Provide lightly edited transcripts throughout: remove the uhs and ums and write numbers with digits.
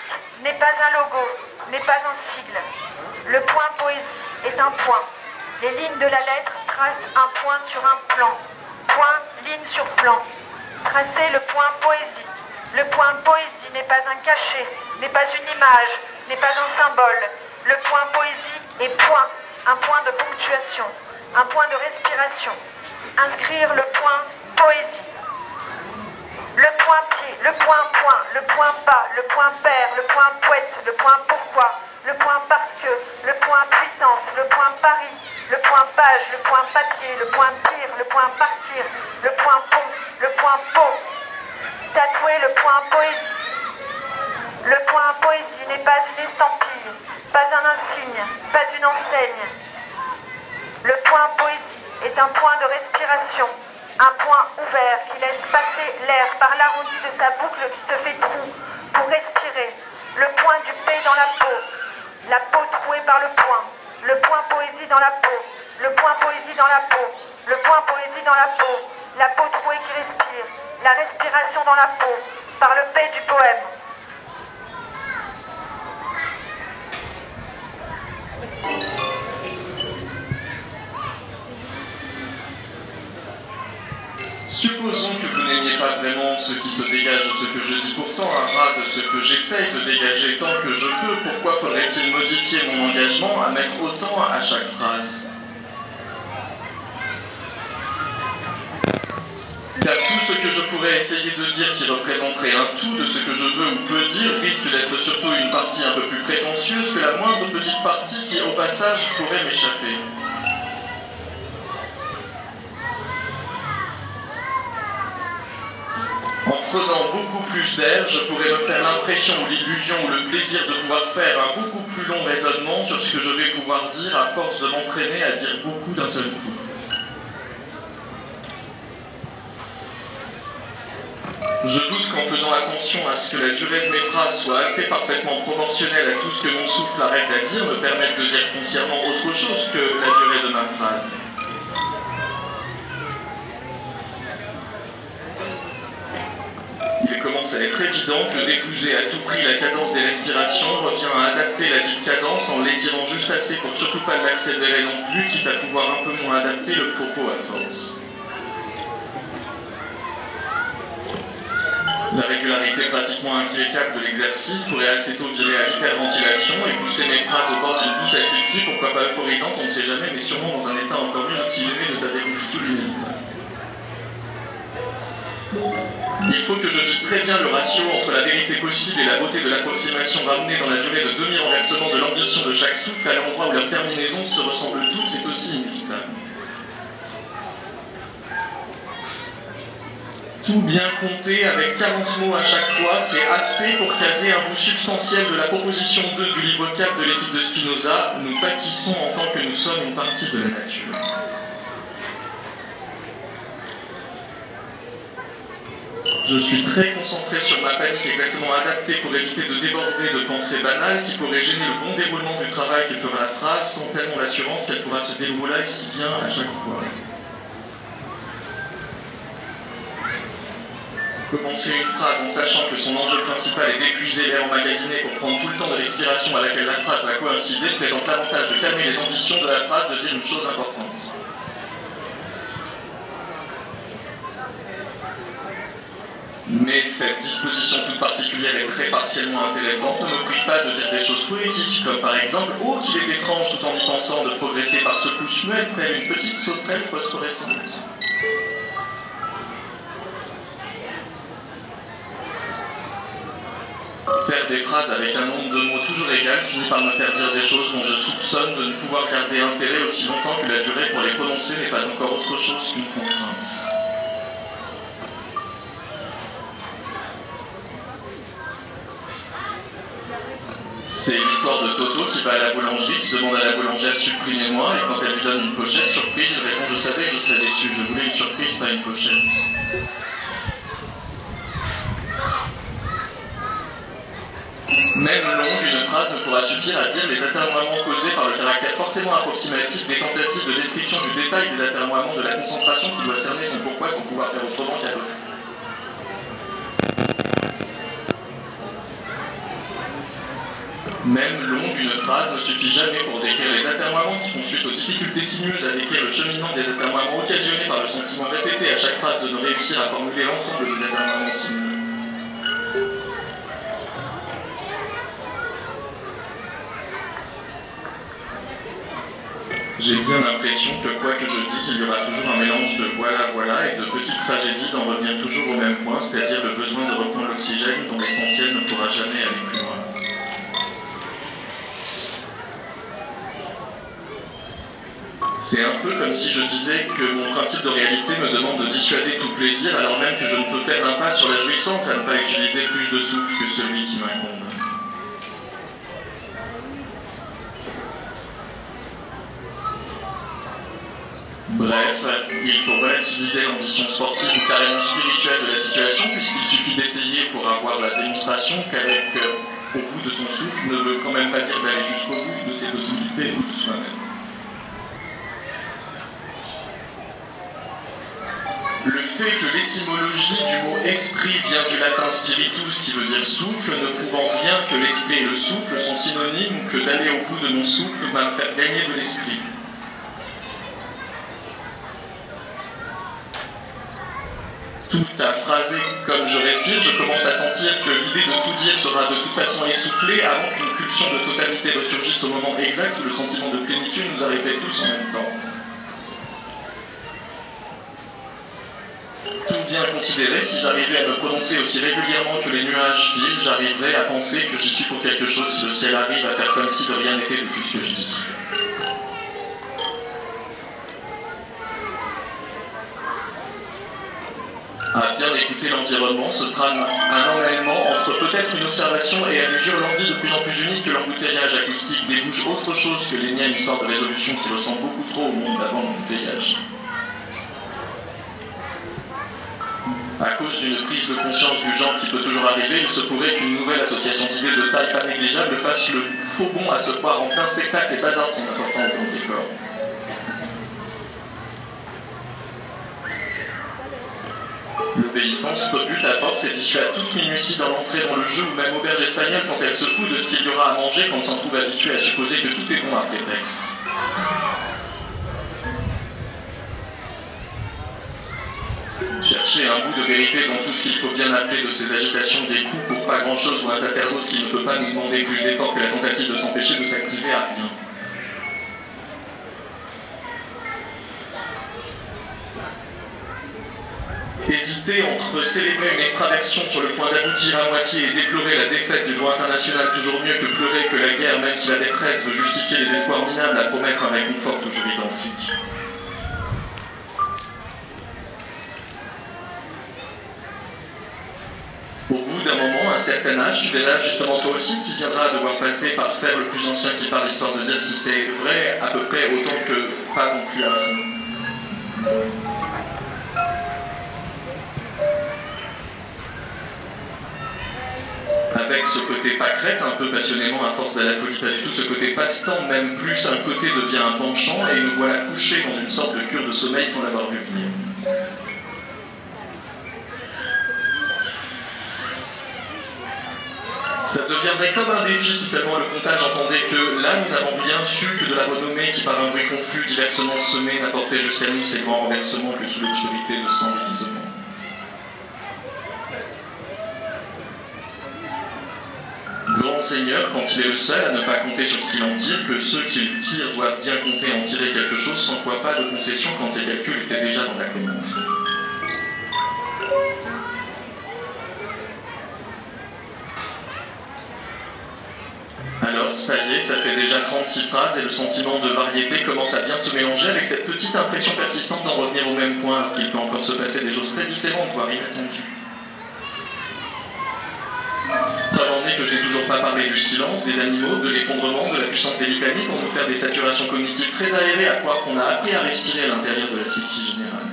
marque, n'est pas un logo, n'est pas un sigle. Le point poésie est un point. Les lignes de la lettre tracent un point sur un plan. Point, ligne sur plan. Tracer le point poésie. Le point poésie n'est pas un cachet, n'est pas une image, n'est pas un symbole. Le point poésie est point, un point de ponctuation, un point de respiration. Inscrire le point poésie. Le point pied, le point point, le point pas, le point père, le point poète, le point pourquoi, le point parce que, le point puissance, le point Paris, le point page, le point papier, le point pire, le point partir, le point pont, le point pot. Tatouer le point poésie. Le point poésie n'est pas une estampille, pas un insigne, pas une enseigne. Le point poésie est un point de respiration, un point ouvert qui laisse passer l'air par l'arrondi de sa boucle qui se fait trou pour respirer. Le point du P dans la peau trouée par le point poésie dans la peau, le point poésie dans la peau, le point poésie dans la peau trouée qui respire, la respiration dans la peau, par le P du poème. Supposons que vous n'aimiez pas vraiment ce qui se dégage de ce que je dis, pourtant un ras de ce que j'essaye de dégager tant que je peux, pourquoi faudrait-il modifier mon engagement à mettre autant à chaque phrase? Car tout ce que je pourrais essayer de dire qui représenterait un tout de ce que je veux ou peux dire risque d'être surtout une partie un peu plus prétentieuse que la moindre petite partie qui, au passage, pourrait m'échapper. En prenant beaucoup plus d'air, je pourrais me faire l'impression ou l'illusion ou le plaisir de pouvoir faire un beaucoup plus long raisonnement sur ce que je vais pouvoir dire à force de m'entraîner à dire beaucoup d'un seul coup. Je doute qu'en faisant attention à ce que la durée de mes phrases soit assez parfaitement proportionnelle à tout ce que mon souffle arrête à dire me permette de dire foncièrement autre chose que la durée de ma phrase. Il commence à être évident que d'épouser à tout prix la cadence des respirations revient à adapter la dite cadence en l'étirant juste assez pour surtout pas l'accélérer non plus, quitte à pouvoir un peu moins adapter le propos à force. La régularité pratiquement impeccable de l'exercice pourrait assez tôt virer à l'hyperventilation et pousser mes phrases au bord d'une douce asphyxie, pourquoi pas euphorisante, on ne sait jamais, mais sûrement dans un état encore mieux oxygéné de sa déconfiture inévitable. Il faut que je vise très bien le ratio entre la vérité possible et la beauté de l'approximation ramenée dans la durée de demi-renversement de l'ambition de chaque souffle à l'endroit où leurs terminaisons se ressemblent toutes, c'est aussi inévitable. Tout bien compter avec 40 mots à chaque fois, c'est assez pour caser un bout substantiel de la proposition 2 du livre 4 de l'éthique de Spinoza. Nous bâtissons en tant que nous sommes une partie de la nature. Je suis très concentré sur ma panique exactement adaptée pour éviter de déborder de pensées banales qui pourraient gêner le bon déroulement du travail que fera la phrase sans tellement l'assurance qu'elle pourra se dérouler si bien à chaque fois. Commencer une phrase en sachant que son enjeu principal est d'épuiser l'air emmagasiné pour prendre tout le temps de respiration à laquelle la phrase va coïncider présente l'avantage de calmer les ambitions de la phrase de dire une chose importante. Mais cette disposition toute particulière et très partiellement intéressante ne me prive pas de dire des choses poétiques, comme par exemple « Oh, qu'il est étrange tout en y pensant de progresser par secousses muettes telle une petite sauterelle phosphorescente ». Faire des phrases avec un nombre de mots toujours égal finit par me faire dire des choses dont je soupçonne de ne pouvoir garder intérêt aussi longtemps que la durée pour les prononcer n'est pas encore autre chose qu'une contrainte. C'est l'histoire de Toto qui va à la boulangerie, qui demande à la boulangère supprimez-moi, et quand elle lui donne une pochette, surprise, il répond je savais que je serais déçu, je voulais une surprise, pas une pochette. Même le long d'une phrase ne pourra suffire à dire les atermoiements causés par le caractère forcément approximatif des tentatives de description du détail des atermoiements de la concentration qui doit cerner son pourquoi sans pouvoir faire autrement qu'à peu près. Même longue, une phrase ne suffit jamais pour décrire les atermoiements qui font suite aux difficultés sinueuses à décrire le cheminement des atermoiements occasionnés par le sentiment répété à chaque phrase de ne réussir à formuler l'ensemble des atermoiements sinueux. J'ai bien l'impression que quoi que je dise, il y aura toujours un mélange de voilà et de petites tragédies d'en revenir toujours au même point, c'est-à-dire le besoin de reprendre l'oxygène dont l'essentiel ne pourra jamais aller plus loin. C'est un peu comme si je disais que mon principe de réalité me demande de dissuader tout plaisir, alors même que je ne peux faire l'impasse sur la jouissance à ne pas utiliser plus de souffle que celui qui m'incombe. Bref, il faut relativiser l'ambition sportive ou carrément spirituelle de la situation, puisqu'il suffit d'essayer pour avoir la démonstration qu'avec au bout de son souffle ne veut quand même pas dire d'aller jusqu'au bout de ses possibilités ou de soi-même. Le fait que l'étymologie du mot esprit vient du latin spiritus, qui veut dire souffle, ne prouve en rien que l'esprit et le souffle sont synonymes, ou que d'aller au bout de mon souffle va me faire gagner de l'esprit. Tout à phraser comme je respire, je commence à sentir que l'idée de tout dire sera de toute façon essoufflée avant qu'une pulsion de totalité ressurgisse au moment exact où le sentiment de plénitude nous arriverait tous en même temps. Tout bien considéré, si j'arrivais à me prononcer aussi régulièrement que les nuages filent, j'arriverais à penser que j'y suis pour quelque chose si le ciel arrive à faire comme si de rien n'était de tout ce que je dis. À bien écouter l'environnement, se trame un emmêlement entre peut-être une observation et à l'usure l'envie de plus en plus unique que l'embouteillage acoustique débouche autre chose que l'énième histoire de résolution qui ressemble beaucoup trop au monde d'avant l'embouteillage. À cause d'une prise de conscience du genre qui peut toujours arriver, il se pourrait qu'une nouvelle association d'idées de taille pas négligeable fasse le faux bond à se croire en plein spectacle et bazarde son importance dans le décor. L'obéissance rebute à force et dissuade toute minutie dans l'entrée dans le jeu ou même auberge espagnole quand elle se fout de ce qu'il y aura à manger quand on s'en trouve habitué à supposer que tout est bon à prétexte. Chercher un bout de vérité dans tout ce qu'il faut bien appeler de ces agitations des coups pour pas grand-chose ou un sacerdoce qui ne peut pas nous demander plus d'efforts que la tentative de s'empêcher de s'activer à rien. Hésiter entre célébrer une extraversion sur le point d'aboutir à moitié et déplorer la défaite du droit international toujours mieux que pleurer que la guerre, même si la détresse veut justifier les espoirs minables à promettre un réconfort toujours identique. Au bout d'un moment, un certain âge, tu verras justement toi aussi, tu viendras à devoir passer par faire le plus ancien qui parle, histoire de dire si c'est vrai à peu près autant que pas non plus à fond. Avec ce côté pâquerette, un peu passionnément à force de la folie, pas du tout, ce côté passe-temps, même plus un côté devient un penchant, et nous voilà couchés dans une sorte de cure de sommeil sans l'avoir vu venir. Ça deviendrait comme un défi si seulement le comptage entendait que là nous n'avons rien su que de la renommée qui par un bruit confus diversement semé n'apportait jusqu'à nous ces grands renversements que sous l'obscurité de sang déguisement. Grand Seigneur, quand il est le seul à ne pas compter sur ce qu'il en tire, que ceux qu'il tire doivent bien compter en tirer quelque chose, sans quoi pas de concession quand ces calculs étaient déjà dans la commande. Alors, ça y est, ça fait déjà 36 phrases et le sentiment de variété commence à bien se mélanger avec cette petite impression persistante d'en revenir au même point, alors qu'il peut encore se passer des choses très différentes, voire inattendues. Preuve en est que je n'ai toujours pas parlé du silence, des animaux, de l'effondrement, de la puissance des litanies pour nous faire des saturations cognitives très aérées à croire qu'on a appris à respirer à l'intérieur de l'asphyxie générale.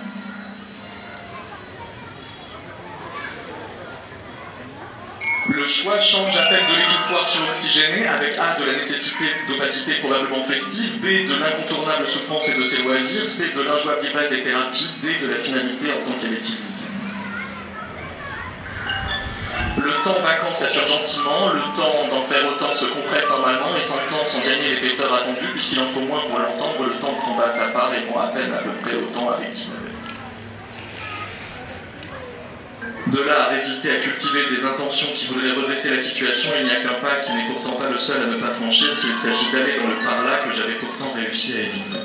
Le choix change à peine de l'étouffoir suroxygéné, avec A de la nécessité d'opacité probablement festive, B de l'incontournable souffrance et de ses loisirs, C de l'injouable ivresse des thérapies, D de la finalité en tant qu'elle est utilisée. Le temps vacant sature gentiment, le temps d'en faire autant se compresse normalement et s'entend sans gagner l'épaisseur attendue, puisqu'il en faut moins pour l'entendre, le temps prend pas sa part et rend à peine à peu près autant avec Immanuel. De là à résister à cultiver des intentions qui voudraient redresser la situation, il n'y a qu'un pas qui n'est pourtant pas le seul à ne pas franchir s'il s'agit d'aller dans le par-là que j'avais pourtant réussi à éviter.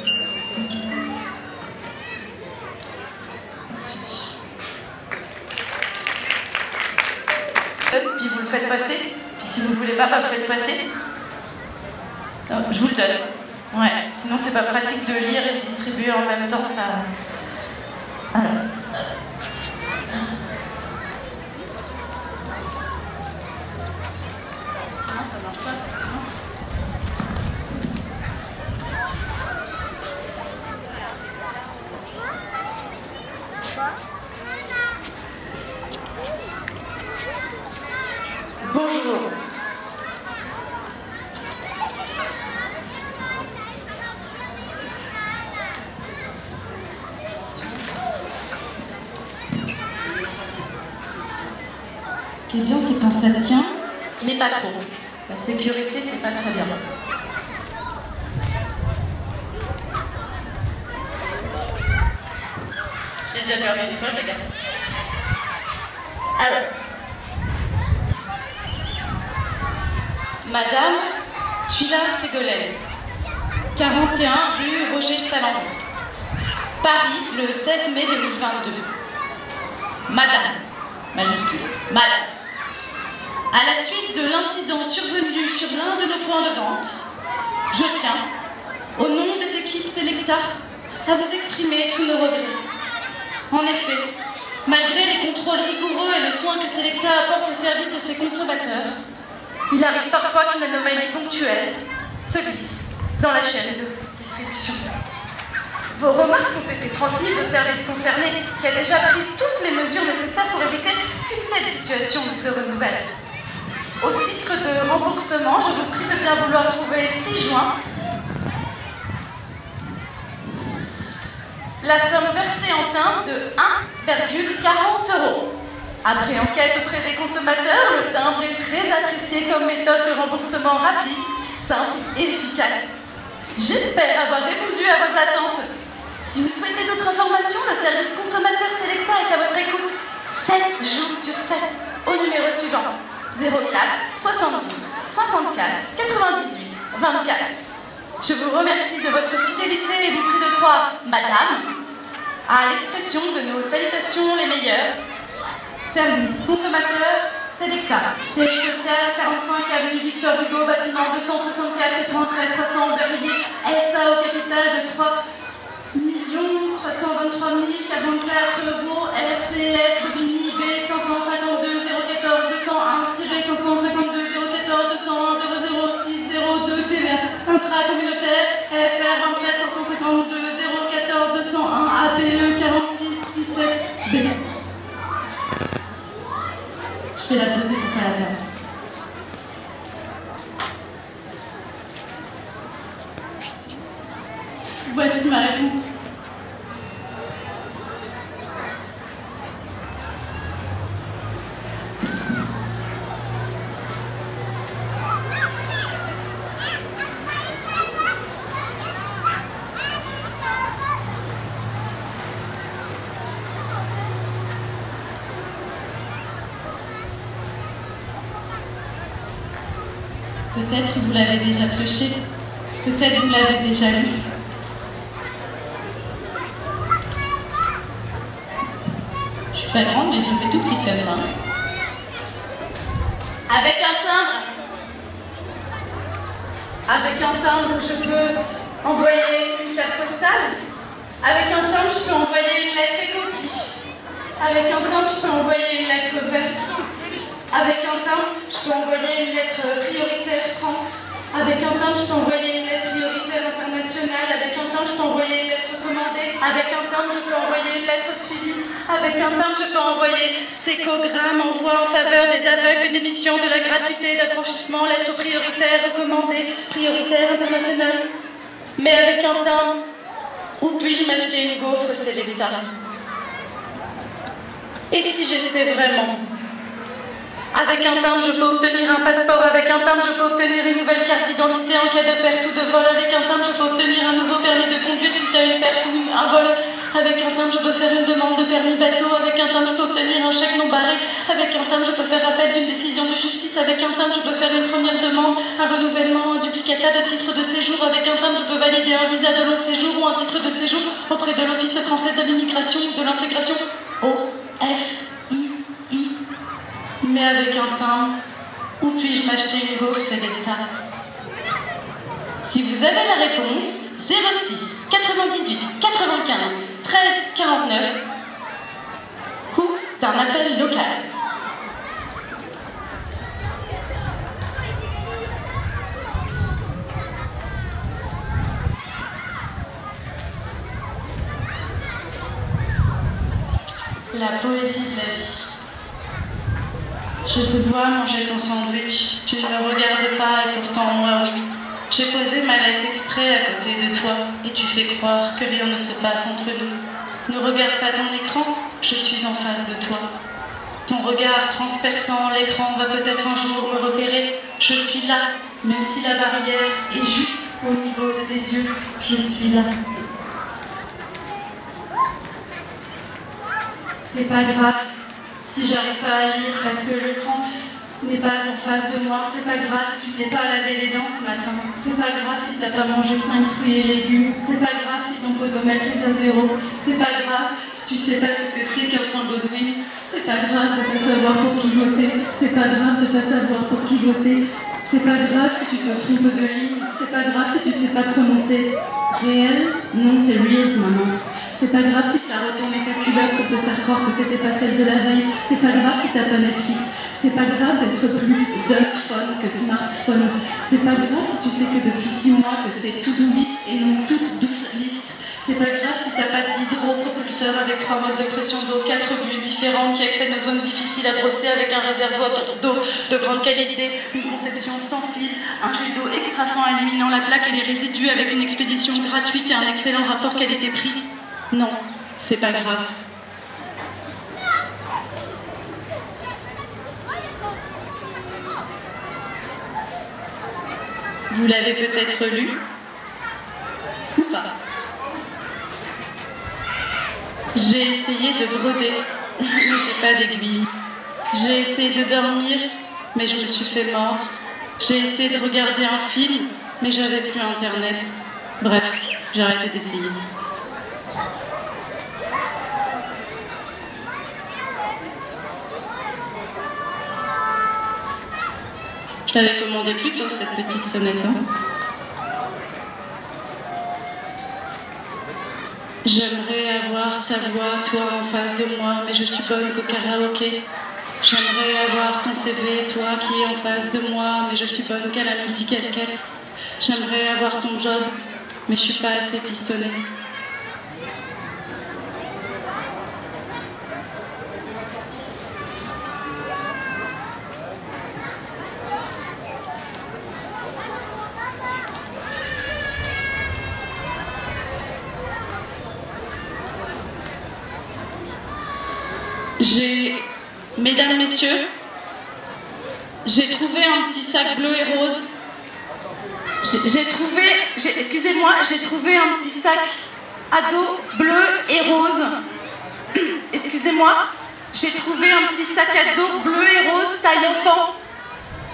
Merci. Puis vous le faites passer, puis si vous ne voulez pas, vous le faites passer. Non, je vous le donne. Ouais, sinon c'est pas pratique de lire et de distribuer en même temps, ça... Alors. Non, ça marche pas forcément. Bonjour. Ce qui est bien, c'est quand ça tient, mais pas trop. La sécurité, c'est pas très bien. Je l'ai déjà perdu une fois, je la garde. Alors. Madame Tuilard-Ségolène, 41 rue Roger Salandon, Paris, le 16 mai 2022. Madame, majuscule, Madame, à la suite de l'incident survenu sur l'un de nos points de vente, je tiens, au nom des équipes Selecta, à vous exprimer tous nos regrets. En effet, malgré les contrôles rigoureux et le soin que Selecta apporte au service de ses consommateurs, il arrive parfois qu'une anomalie ponctuelle se glisse dans la chaîne de distribution. Vos remarques ont été transmises au service concerné, qui a déjà pris toutes les mesures nécessaires pour éviter qu'une telle situation ne se renouvelle. Au titre de remboursement, je vous prie de bien vouloir trouver 6 juin la somme versée en timbre de 1,40 €. Après enquête auprès des consommateurs, le timbre est très apprécié comme méthode de remboursement rapide, simple et efficace. J'espère avoir répondu à vos attentes. Si vous souhaitez d'autres informations, le service consommateur Selecta est à votre écoute 7 jours sur 7 au numéro suivant 04 72 54 98 24. Je vous remercie de votre fidélité et vous prie de croire, Madame, à l'expression de nos salutations les meilleures. Service consommateur Selecta, siège social 45 avenue Victor Hugo, bâtiment 264 93 60 Berry, SA au capital de 3 323 044 €, RCS Bobigny B 552 014 201 552 014 201 006 02 TVA intra-communautaire FR 27 552 014 201 APE 46 17 B. Je vais la poser pour pas la perdre. Voici ma réponse. Peut-être vous l'avez déjà pioché, peut-être vous l'avez déjà lu. Je suis pas grande, mais je me fais tout petite comme ça. Avec un timbre, je peux envoyer une carte postale. Avec un timbre, je peux envoyer une lettre écopie. Avec un timbre, je peux envoyer une lettre verte. Avec un timbre, je peux envoyer une lettre prioritaire France. Avec un timbre, je peux envoyer une lettre prioritaire internationale. Avec un timbre, je peux envoyer une lettre commandée. Avec un timbre, je peux envoyer une lettre suivie. Avec un timbre, je peux envoyer sécogramme, envoi en faveur des aveugles bénéficiant de la gratuité d'affranchissement, lettre prioritaire recommandée, prioritaire internationale. Mais avec un timbre, où puis-je m'acheter une gaufre Selecta? Et si j'essaie vraiment Avec un timbre, je peux obtenir un passeport. Avec un timbre, je peux obtenir une nouvelle carte d'identité en cas de perte ou de vol. Avec un timbre, je peux obtenir un nouveau permis de conduire suite à une perte ou un vol. Avec un timbre, je peux faire une demande de permis bateau. Avec un timbre, je peux obtenir un chèque non barré. Avec un timbre, je peux faire appel d'une décision de justice. Avec un timbre, je peux faire une première demande, un renouvellement, un duplicata de titre de séjour. Avec un timbre, je peux valider un visa de long séjour ou un titre de séjour auprès de l'Office français de l'immigration ou de l'intégration. O-F-I-I. Mais avec un timbre, où puis-je m'acheter une gaufre, c'est l'État. Si vous avez la réponse, 06 98 95 13 49, coût d'un appel local. La poésie de la vie. Je te vois manger ton sandwich, tu ne me regardes pas et pourtant moi oui. J'ai posé ma lettre exprès à côté de toi et tu fais croire que rien ne se passe entre nous. Ne regarde pas ton écran, je suis en face de toi. Ton regard transperçant l'écran va peut-être un jour me repérer. Je suis là, même si la barrière est juste au niveau de tes yeux, je suis là. C'est pas grave si j'arrive pas à lire parce que l'écran n'est pas en face de moi. C'est pas grave si tu t'es pas lavé les dents ce matin. C'est pas grave si t'as pas mangé 5 fruits et légumes. C'est pas grave si ton podomètre est à 0. C'est pas grave si tu sais pas ce que c'est qu'un point Godwin. C'est pas grave de pas savoir pour qui voter. C'est pas grave de pas savoir pour qui voter. C'est pas grave si tu te trompes de ligne. C'est pas grave si tu sais pas prononcer réel. Non, c'est Reels, maman. C'est pas grave si t'as retourné ta culotte pour te faire croire que c'était pas celle de la veille. C'est pas grave si t'as pas Netflix. C'est pas grave d'être plus dumphone que smartphone. C'est pas grave si tu sais que depuis 6 mois que c'est to-do list et non toute douce liste. C'est pas grave si t'as pas d'hydropropulseur avec 3 modes de pression d'eau, 4 bus différents qui accèdent aux zones difficiles à brosser avec un réservoir d'eau de grande qualité, une conception sans fil, un jet d'eau extra fin éliminant la plaque et les résidus avec une expédition gratuite et un excellent rapport qualité-prix. Non, c'est pas grave. Vous l'avez peut-être lu ou pas. J'ai essayé de broder, mais j'ai pas d'aiguille. J'ai essayé de dormir, mais je me suis fait mordre. J'ai essayé de regarder un film, mais j'avais plus internet. Bref, j'ai arrêté d'essayer. Je l'avais commandé plus tôt, cette petite sonnette. Hein. J'aimerais avoir ta voix, toi, en face de moi, mais je suis bonne qu'au karaoké. J'aimerais avoir ton CV, toi, qui est en face de moi, mais je suis bonne qu'à la multicasquette. J'aimerais avoir ton job, mais je suis pas assez pistonnée. Mesdames, messieurs, j'ai trouvé un petit sac bleu et rose. Excusez-moi, j'ai trouvé un petit sac à dos bleu et rose. Excusez-moi, j'ai trouvé un petit sac à dos bleu et rose taille enfant.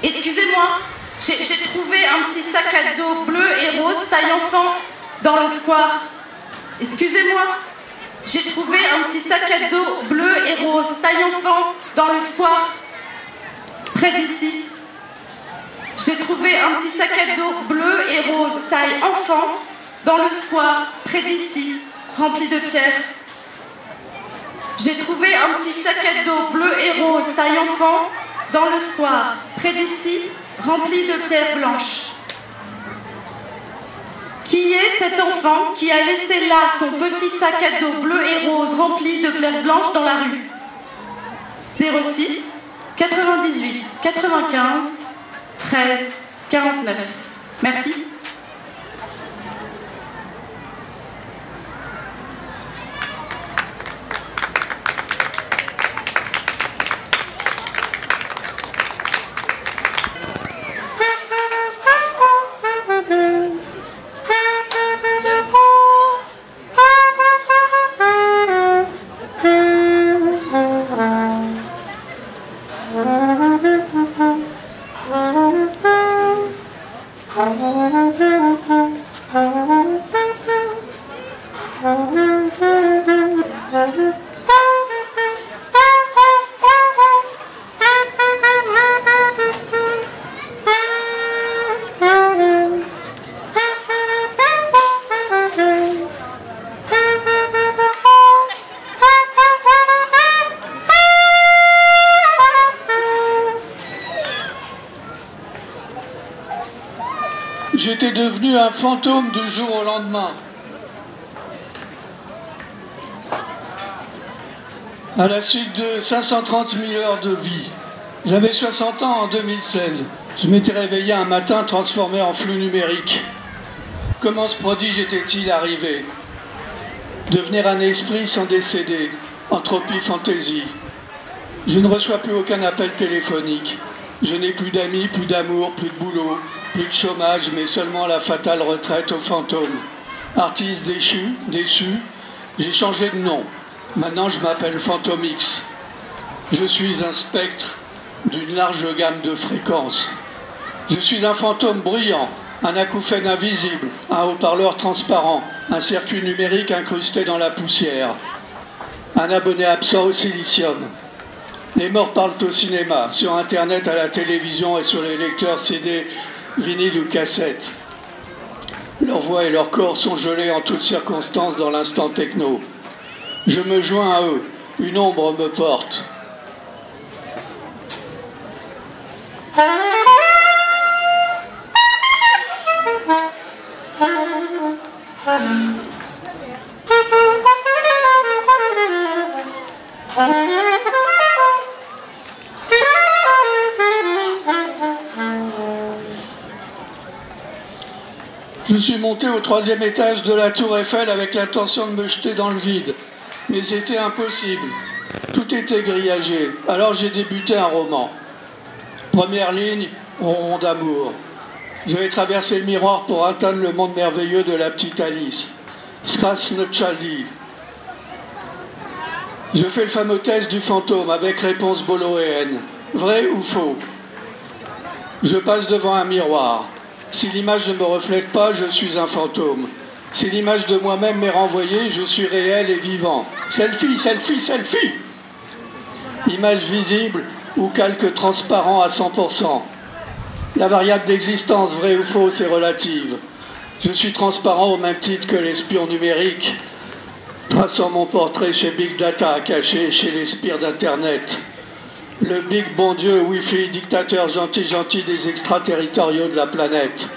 Excusez-moi, j'ai trouvé un petit sac à dos bleu et rose taille enfant dans le square. Excusez-moi. J'ai trouvé un petit sac à dos bleu et rose, taille enfant, dans le square, près d'ici. J'ai trouvé un petit sac à dos bleu et rose, taille enfant, dans le square, près d'ici, rempli de pierres. J'ai trouvé un petit sac à dos bleu et rose, taille enfant, dans le square, près d'ici, rempli de pierres blanches. Qui est cet enfant qui a laissé là son petit sac à dos bleu et rose rempli de pierres blanches dans la rue? 06 98 95 13 49. Merci. J'étais devenu un fantôme du jour au lendemain. À la suite de 530 000 heures de vie. J'avais 60 ans en 2016. Je m'étais réveillé un matin transformé en flux numérique. Comment ce prodige était-il arrivé? Devenir un esprit sans décéder. Entropie fantaisie. Je ne reçois plus aucun appel téléphonique. Je n'ai plus d'amis, plus d'amour, plus de boulot. Plus de chômage, mais seulement la fatale retraite aux fantômes. Artiste déçu, j'ai changé de nom. Maintenant, je m'appelle Phantom X. Je suis un spectre d'une large gamme de fréquences. Je suis un fantôme bruyant, un acouphène invisible, un haut-parleur transparent, un circuit numérique incrusté dans la poussière, un abonné absent au silicium. Les morts parlent au cinéma, sur Internet, à la télévision et sur les lecteurs CD, vinyle ou cassette. Leur voix et leur corps sont gelés en toutes circonstances dans l'instant techno. Je me joins à eux. Une ombre me porte. Je suis monté au 3e étage de la Tour Eiffel avec l'intention de me jeter dans le vide. Mais c'était impossible. Tout était grillagé. Alors j'ai débuté un roman. Première ligne, ronron d'amour. Je vais traverser le miroir pour atteindre le monde merveilleux de la petite Alice. Strasnochaldi. Je fais le fameux test du fantôme avec réponse boloéenne. Vrai ou faux? Je passe devant un miroir. Si l'image ne me reflète pas, je suis un fantôme. Si l'image de moi-même m'est renvoyée, je suis réel et vivant. Selfie, selfie, selfie! Image visible ou calque transparent à 100%. La variable d'existence, vrai ou faux, est relative. Je suis transparent au même titre que l'espion numérique, traçant mon portrait chez Big Data, caché chez les spires d'Internet. Le Big Bon Dieu, Wi-Fi, dictateur gentil des extraterritoriaux de la planète.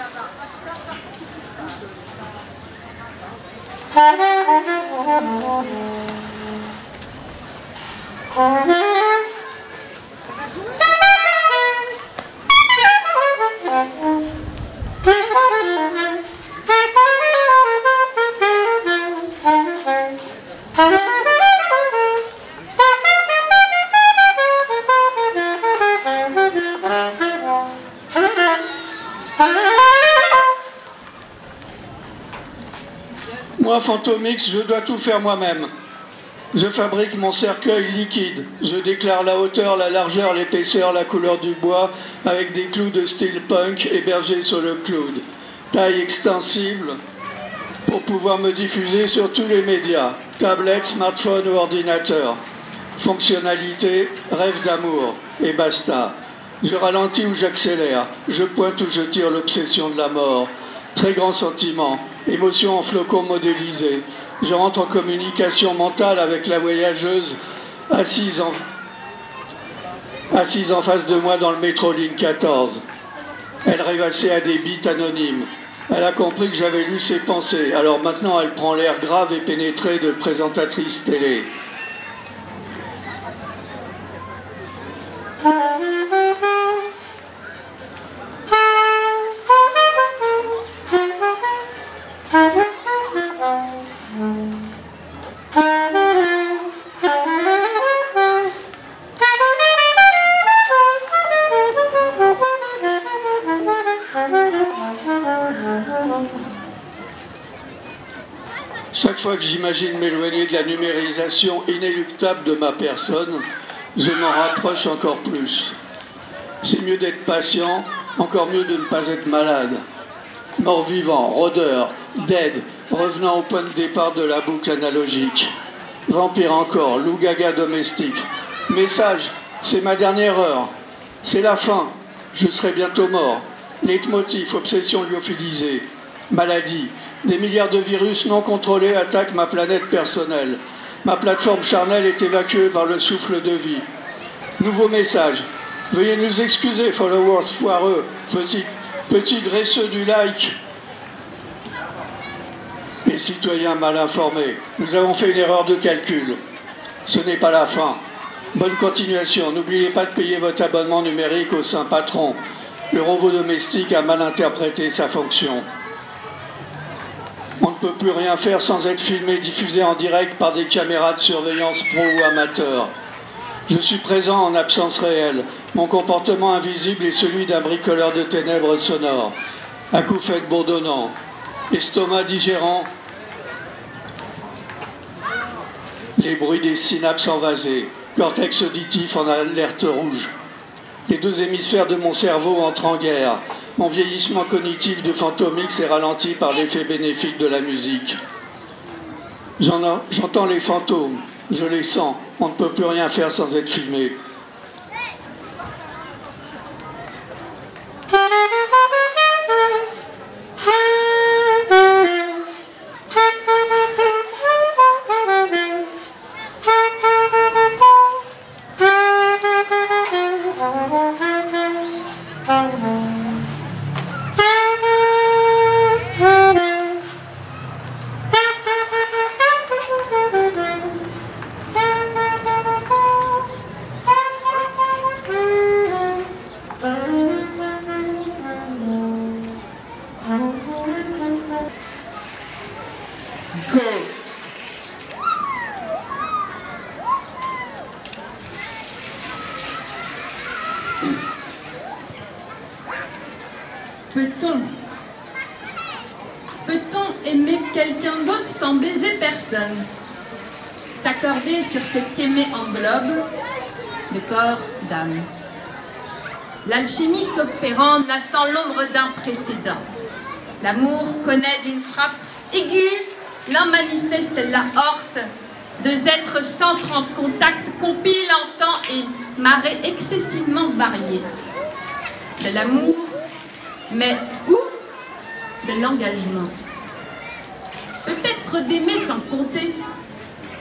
Moi, Phantom X, je dois tout faire moi-même. Je fabrique mon cercueil liquide. Je déclare la hauteur, la largeur, l'épaisseur, la couleur du bois avec des clous de style punk hébergés sur le cloud. Taille extensible pour pouvoir me diffuser sur tous les médias. Tablette, smartphone ou ordinateur. Fonctionnalité, rêve d'amour. Et basta. Je ralentis ou j'accélère. Je pointe ou je tire l'obsession de la mort. Très grand sentiment. Émotion en flocons modélisés. Je rentre en communication mentale avec la voyageuse assise en face de moi dans le métro ligne 14. Elle rêvassait à des bits anonymes. Elle a compris que j'avais lu ses pensées. Alors maintenant, elle prend l'air grave et pénétré de présentatrice télé. Chaque fois que j'imagine m'éloigner de la numérisation inéluctable de ma personne, je m'en rapproche encore plus. C'est mieux d'être patient, encore mieux de ne pas être malade. Mort-vivant, rôdeur, dead, revenant au point de départ de la boucle analogique. Vampire encore, loup-gaga domestique. Message, c'est ma dernière heure. C'est la fin, je serai bientôt mort. Leitmotiv, obsession lyophilisée. Maladie, des milliards de virus non contrôlés attaquent ma planète personnelle. Ma plateforme charnelle est évacuée par le souffle de vie. Nouveau message, veuillez nous excuser, followers foireux, petits graisseux du like. Les citoyens mal informés, nous avons fait une erreur de calcul. Ce n'est pas la fin. Bonne continuation. N'oubliez pas de payer votre abonnement numérique au Saint Patron. Le robot domestique a mal interprété sa fonction. On ne peut plus rien faire sans être filmé, diffusé en direct par des caméras de surveillance pro ou amateurs. Je suis présent en absence réelle. Mon comportement invisible est celui d'un bricoleur de ténèbres sonores. Acouphènes bourdonnants. Estomac digérant. Les bruits des synapses envasées. Cortex auditif en alerte rouge. Les deux hémisphères de mon cerveau entrent en guerre. Mon vieillissement cognitif de Fantomix est ralenti par l'effet bénéfique de la musique. J'entends les fantômes, je les sens. On ne peut plus rien faire sans être filmé. Peut-on aimer quelqu'un d'autre sans baiser personne? S'accorder sur ce qu'aimer englobe le corps d'âme. L'alchimie s'opérant n'a sans l'ombre d'un précédent. L'amour connaît d'une frappe aiguë, l'un manifeste la horte. Deux êtres s'entrent en contact, compilent en temps et marée excessivement variés. De l'amour, mais où de l'engagement. Peut-être d'aimer sans compter.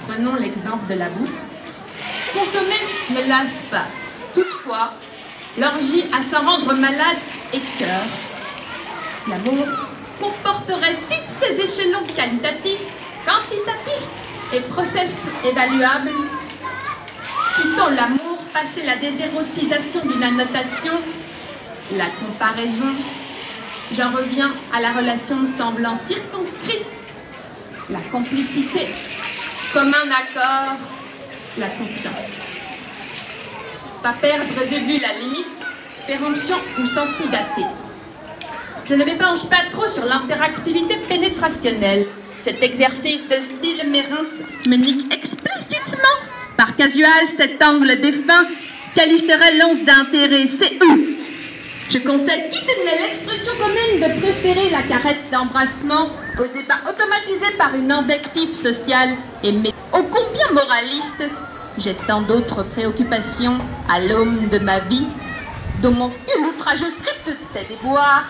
Prenons l'exemple de la bouffe. Consommer ne lasse pas. Toutefois, l'orgie à s'en rendre malade écœure. L'amour comporterait tous ces échelons qualitatifs, quantitatifs et process évaluables. Quittons l'amour, passer la désérotisation d'une annotation, la comparaison. J'en reviens à la relation semblant circonscrite, la complicité, comme un accord, la confiance. Pas perdre de vue la limite, péremption ou senti daté. Je ne m'épanche pas trop sur l'interactivité pénétrationnelle. Cet exercice de style m'éreinte me nie explicitement par casual cet angle défunt qualifierait l'once d'intérêt. C'est où? Je concède quitte l'expression commune de préférer la caresse d'embrassement aux débats automatisés par une invective sociale et ô combien moraliste. J'ai tant d'autres préoccupations à l'aune de ma vie, dont mon cul outrageux strict de ses déboires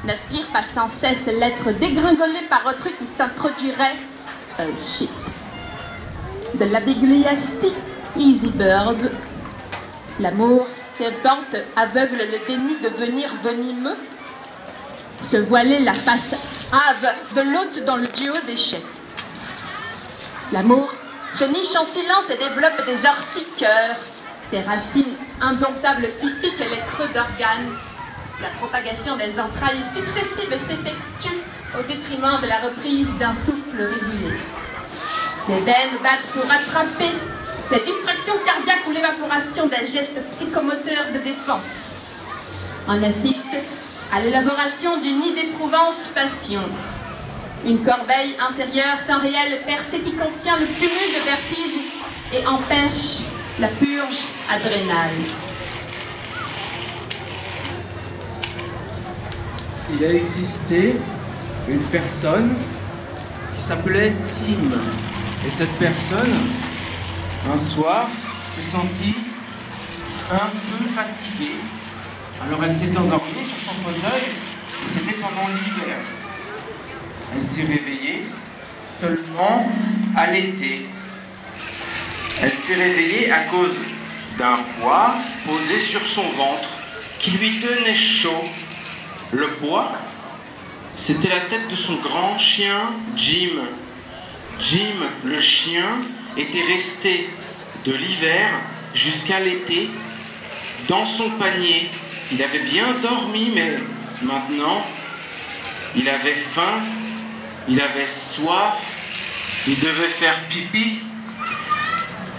n'aspire pas sans cesse l'être dégringolé par autrui qui s'introduirait shit. De l'abigliastie easy bird. L'amour sévante aveugle le déni de venir venimeux. Se voiler la face hâve de l'hôte dans le duo d'échecs. L'amour se niche en silence et développe des horticoeurs. Ses racines indomptables qui piquent les creux d'organes. La propagation des entrailles successives s'effectue au détriment de la reprise d'un souffle régulé. Les veines battent pour attraper les distractions cardiaques ou l'évaporation des gestes psychomoteurs de défense. On assiste à l'élaboration du nid d'éprouvance passion. Une corbeille intérieure sans réelle percée qui contient le cumul de vertige et empêche la purge adrénale. il a existé une personne qui s'appelait Tim. Et cette personne, un soir, s'est sentie un peu fatiguée. Alors elle s'est endormie sur son fauteuil, et c'était pendant l'hiver. Elle s'est réveillée seulement à l'été. Elle s'est réveillée à cause d'un poids posé sur son ventre qui lui tenait chaud. Le poids, c'était la tête de son grand chien, Jim. Jim, le chien, était resté de l'hiver jusqu'à l'été dans son panier. Il avait bien dormi, mais maintenant, il avait faim, il avait soif, il devait faire pipi.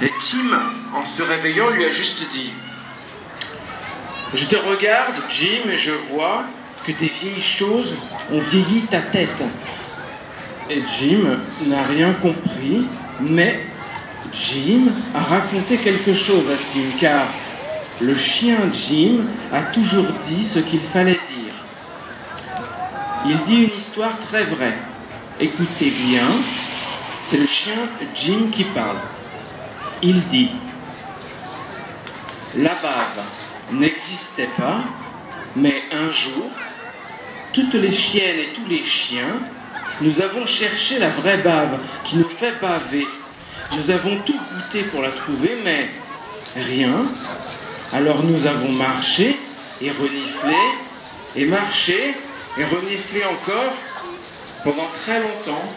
Et Tim, en se réveillant, lui a juste dit: « Je te regarde, Jim, et je vois que des vieilles choses ont vieilli ta tête. » Et Jim n'a rien compris, mais Jim a raconté quelque chose à Tim, car le chien Jim a toujours dit ce qu'il fallait dire. Il dit une histoire très vraie. Écoutez bien, c'est le chien Jim qui parle. Il dit: « La bave n'existait pas, mais un jour, toutes les chiennes et tous les chiens, nous avons cherché la vraie bave qui nous fait baver. Nous avons tout goûté pour la trouver, mais rien. Alors nous avons marché et reniflé, et marché et reniflé encore pendant très longtemps.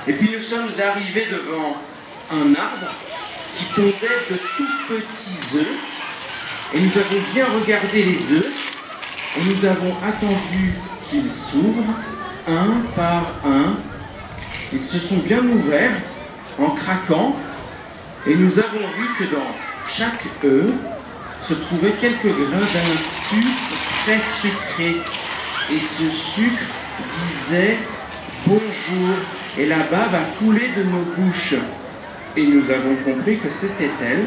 Et puis nous sommes arrivés devant un arbre qui pondait de tout petits œufs, et nous avons bien regardé les œufs, et nous avons attendu qu'ils s'ouvrent un par un. Ils se sont bien ouverts en craquant, et nous avons vu que dans chaque œuf se trouvaient quelques grains d'un sucre très sucré. Et ce sucre disait bonjour, et la bave a coulé de nos bouches. Et nous avons compris que c'était elle,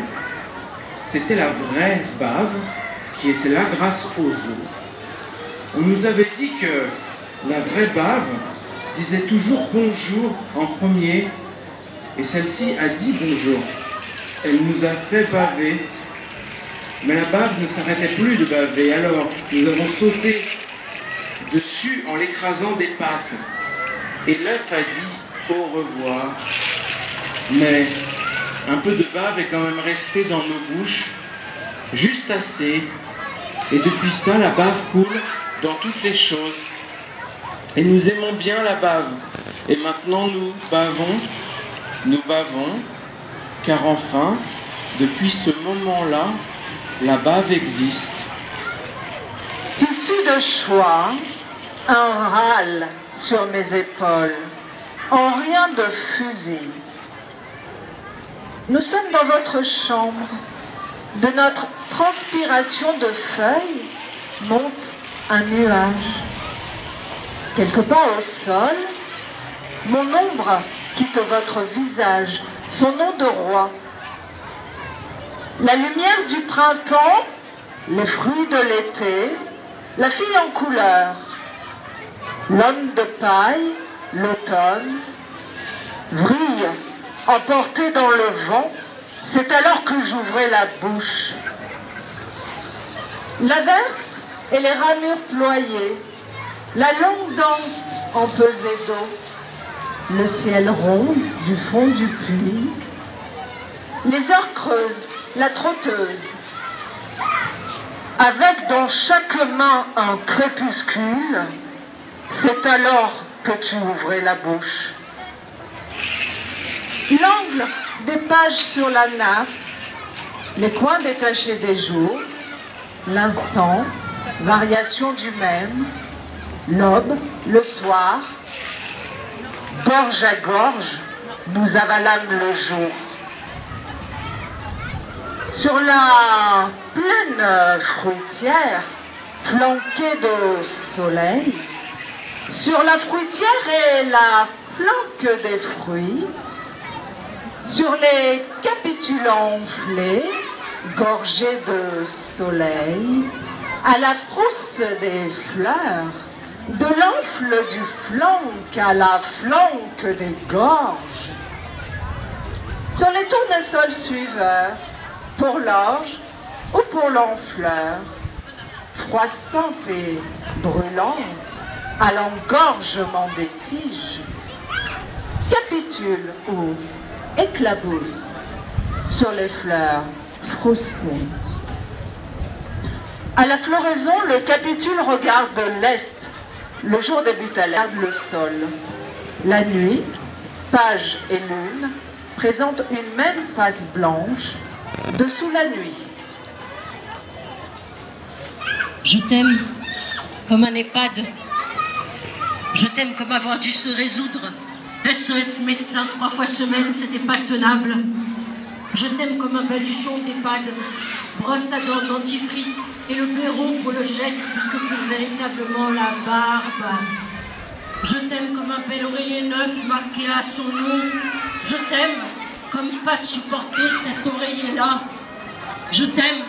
c'était la vraie bave qui était là grâce aux œufs. On nous avait dit que la vraie bave disait toujours bonjour en premier, et celle-ci a dit bonjour. Elle nous a fait baver, mais la bave ne s'arrêtait plus de baver, alors nous avons sauté dessus en l'écrasant des pattes. Et l'œuf a dit au revoir. Mais un peu de bave est quand même resté dans nos bouches, juste assez. Et depuis ça, la bave coule dans toutes les choses. Et nous aimons bien la bave. Et maintenant nous bavons, car enfin, depuis ce moment-là, la bave existe. Tissu de choix, un râle sur mes épaules, en rien de fusil. Nous sommes dans votre chambre. De notre transpiration de feuilles monte un nuage. Quelque part au sol, mon ombre quitte votre visage, son nom de roi. La lumière du printemps, les fruits de l'été, la fille en couleur, l'homme de paille, l'automne, vrille, emporté dans le vent, c'est alors que j'ouvrais la bouche. L'averse et les ramures ployées, la longue danse empesée d'eau, le ciel rond du fond du puits, les heures creuses, la trotteuse, avec dans chaque main un crépuscule, c'est alors que tu ouvrais la bouche. L'angle des pages sur la nappe, les coins détachés des jours, l'instant, variation du même, l'aube, le soir, gorge à gorge, nous avalâmes le jour. Sur la plaine fruitière, flanquée de soleil, sur la fruitière et la flanque des fruits, sur les capitules enflés, gorgés de soleil, à la frousse des fleurs, de l'enfle du flanc à la flanque des gorges. Sur les tournesols suiveurs, pour l'orge ou pour l'enfleur, froissante et brûlante à l'engorgement des tiges, capitule ou éclabousse sur les fleurs froussées. À la floraison, le capitule regarde de l'est. Le jour débute à l'herbe, le sol. La nuit, page et lune présentent une même face blanche dessous la nuit. Je t'aime comme un EHPAD. Je t'aime comme avoir dû se résoudre. SOS médecin 3 fois semaine, c'était pas tenable. Je t'aime comme un baluchon d'EHPAD. Brosse à dents, dentifrice et le blaireau pour le geste, puisque pour véritablement la barbe. Je t'aime comme un bel oreiller neuf marqué à son nom. Je t'aime comme pas supporter cet oreiller-là. Je t'aime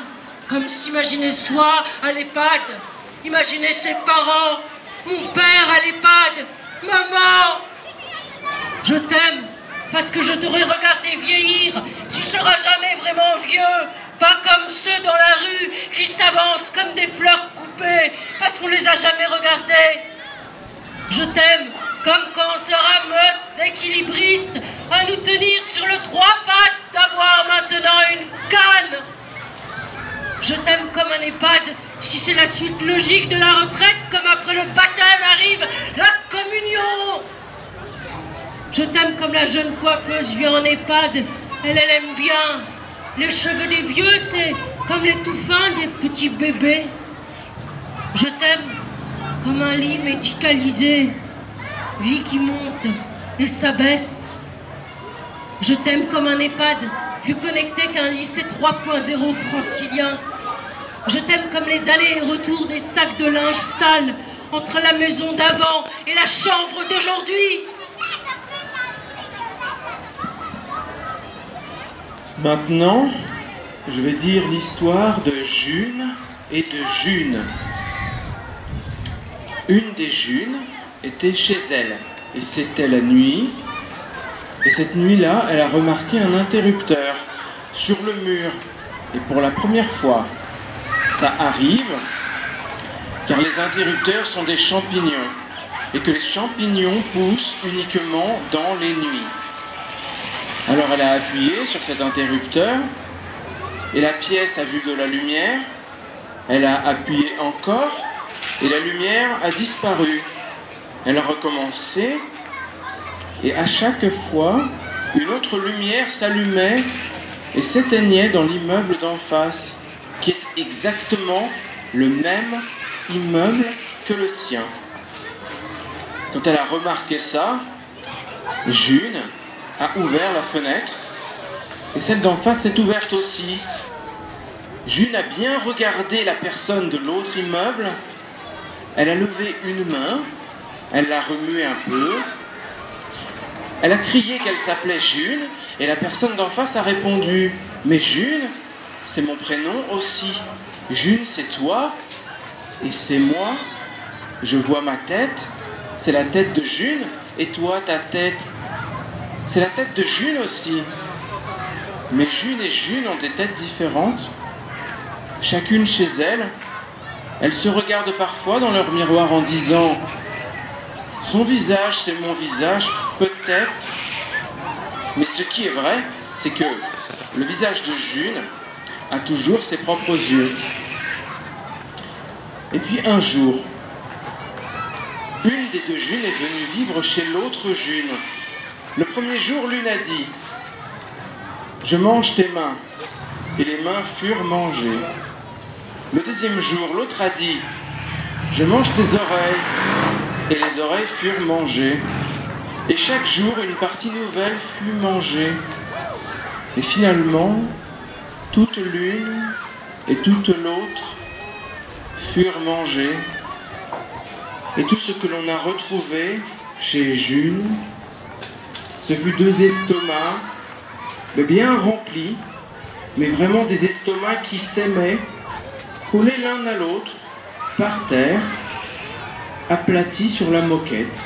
comme s'imaginer soi à l'EHPAD, imaginer ses parents, mon père à l'EHPAD, maman. Je t'aime parce que je t'aurais regardé vieillir. Tu seras jamais vraiment vieux, pas comme ceux dans la rue qui s'avancent comme des fleurs coupées parce qu'on les a jamais regardés. Je t'aime comme quand on sera meute d'équilibristes à nous tenir sur le 3 pattes d'avoir maintenant une canne. Je t'aime comme un EHPAD, si c'est la suite logique de la retraite, comme après le baptême arrive la communion. Je t'aime comme la jeune coiffeuse vient en EHPAD, elle aime bien. Les cheveux des vieux, c'est comme les tout fins des petits bébés. Je t'aime comme un lit médicalisé, vie qui monte et s'abaisse. Je t'aime comme un EHPAD, plus connecté qu'un lycée 3.0 francilien. Je t'aime comme les allers et retours des sacs de linge sales entre la maison d'avant et la chambre d'aujourd'hui. Maintenant, je vais dire l'histoire de June et de June. Une des Junes était chez elle, et c'était la nuit. Et cette nuit-là, elle a remarqué un interrupteur sur le mur. Et pour la première fois, ça arrive, car les interrupteurs sont des champignons, et que les champignons poussent uniquement dans les nuits. Alors elle a appuyé sur cet interrupteur, et la pièce a vu de la lumière. Elle a appuyé encore, et la lumière a disparu. Elle a recommencé, et à chaque fois, une autre lumière s'allumait et s'éteignait dans l'immeuble d'en face, qui est exactement le même immeuble que le sien. Quand elle a remarqué ça, June a ouvert la fenêtre, et celle d'en face s'est ouverte aussi. June a bien regardé la personne de l'autre immeuble, elle a levé une main, elle l'a remuée un peu, elle a crié qu'elle s'appelait June, et la personne d'en face a répondu « Mais June, c'est mon prénom aussi. June, c'est toi, et c'est moi. Je vois ma tête, c'est la tête de June, et toi, ta tête, c'est la tête de June aussi. Mais June et June ont des têtes différentes. Chacune chez elle, elles se regardent parfois dans leur miroir en disant « Son visage, c'est mon visage, peut-être. » Mais ce qui est vrai, c'est que le visage de June a toujours ses propres yeux. Et puis un jour, une des deux Junes est venue vivre chez l'autre June. Le premier jour, l'une a dit « Je mange tes mains », et les mains furent mangées. Le deuxième jour, l'autre a dit « Je mange tes oreilles », et les oreilles furent mangées. Et chaque jour, une partie nouvelle fut mangée. Et finalement, toute l'une et toute l'autre furent mangées. Et tout ce que l'on a retrouvé chez June, ce fut deux estomacs, mais bien remplis, mais vraiment des estomacs qui s'aimaient, collés l'un à l'autre, par terre, aplati sur la moquette.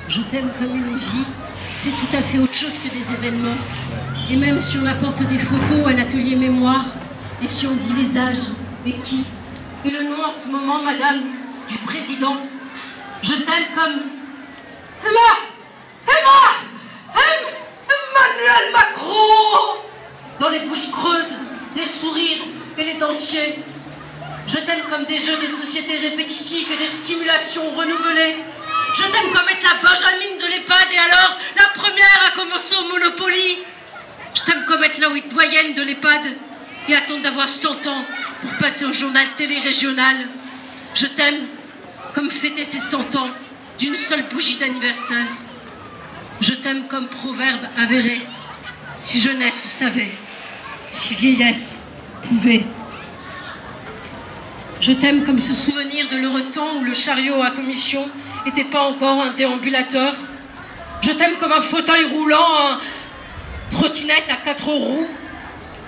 Je t'aime comme une vie, c'est tout à fait autre chose que des événements. Et même si on apporte des photos à l'atelier mémoire, et si on dit les âges, et qui, et le nom en ce moment, madame, du président, je t'aime comme... Emmanuel Macron! Dans les bouches creuses, les sourires et les dentiers. Je t'aime comme des jeux de société répétitifs et des stimulations renouvelées. Je t'aime comme être la Benjamine de l'EHPAD et alors la première à commencer au Monopoly. Je t'aime comme être la doyenne de l'EHPAD et attendre d'avoir 100 ans pour passer au journal télé-régional. Je t'aime comme fêter ses 100 ans d'une seule bougie d'anniversaire. Je t'aime comme proverbe avéré. Si jeunesse savait, si vieillesse pouvait. Je t'aime comme ce souvenir de l'heureux temps où le chariot à commission n'était pas encore un déambulateur. Je t'aime comme un fauteuil roulant, un trottinette à 4 roues.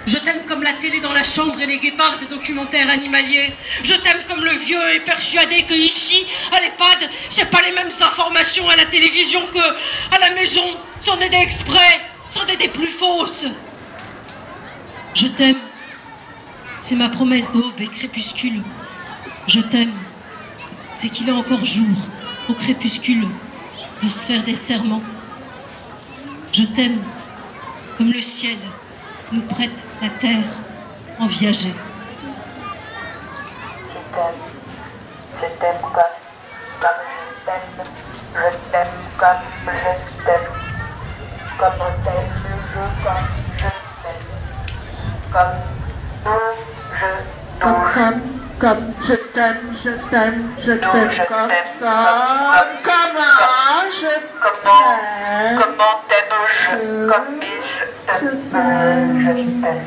Je t'aime comme la télé dans la chambre et les guépards des documentaires animaliers. Je t'aime comme le vieux est persuadé que ici, à l'EHPAD, c'est pas les mêmes informations à la télévision que à la maison. C'en est des exprès, c'en est des plus fausses. Je t'aime. C'est ma promesse d'aube et crépuscule. Je t'aime. C'est qu'il est encore jour, au crépuscule, de se faire des serments. Je t'aime comme le ciel nous prête la terre en viager. Je t'aime comme je t'aime, je t'aime comme je t'aime, comme on t'aime le jeu comme je t'aime, comme je t'aime, je t'aime, je t'aime, comment t'aime-je, comme je t'aime,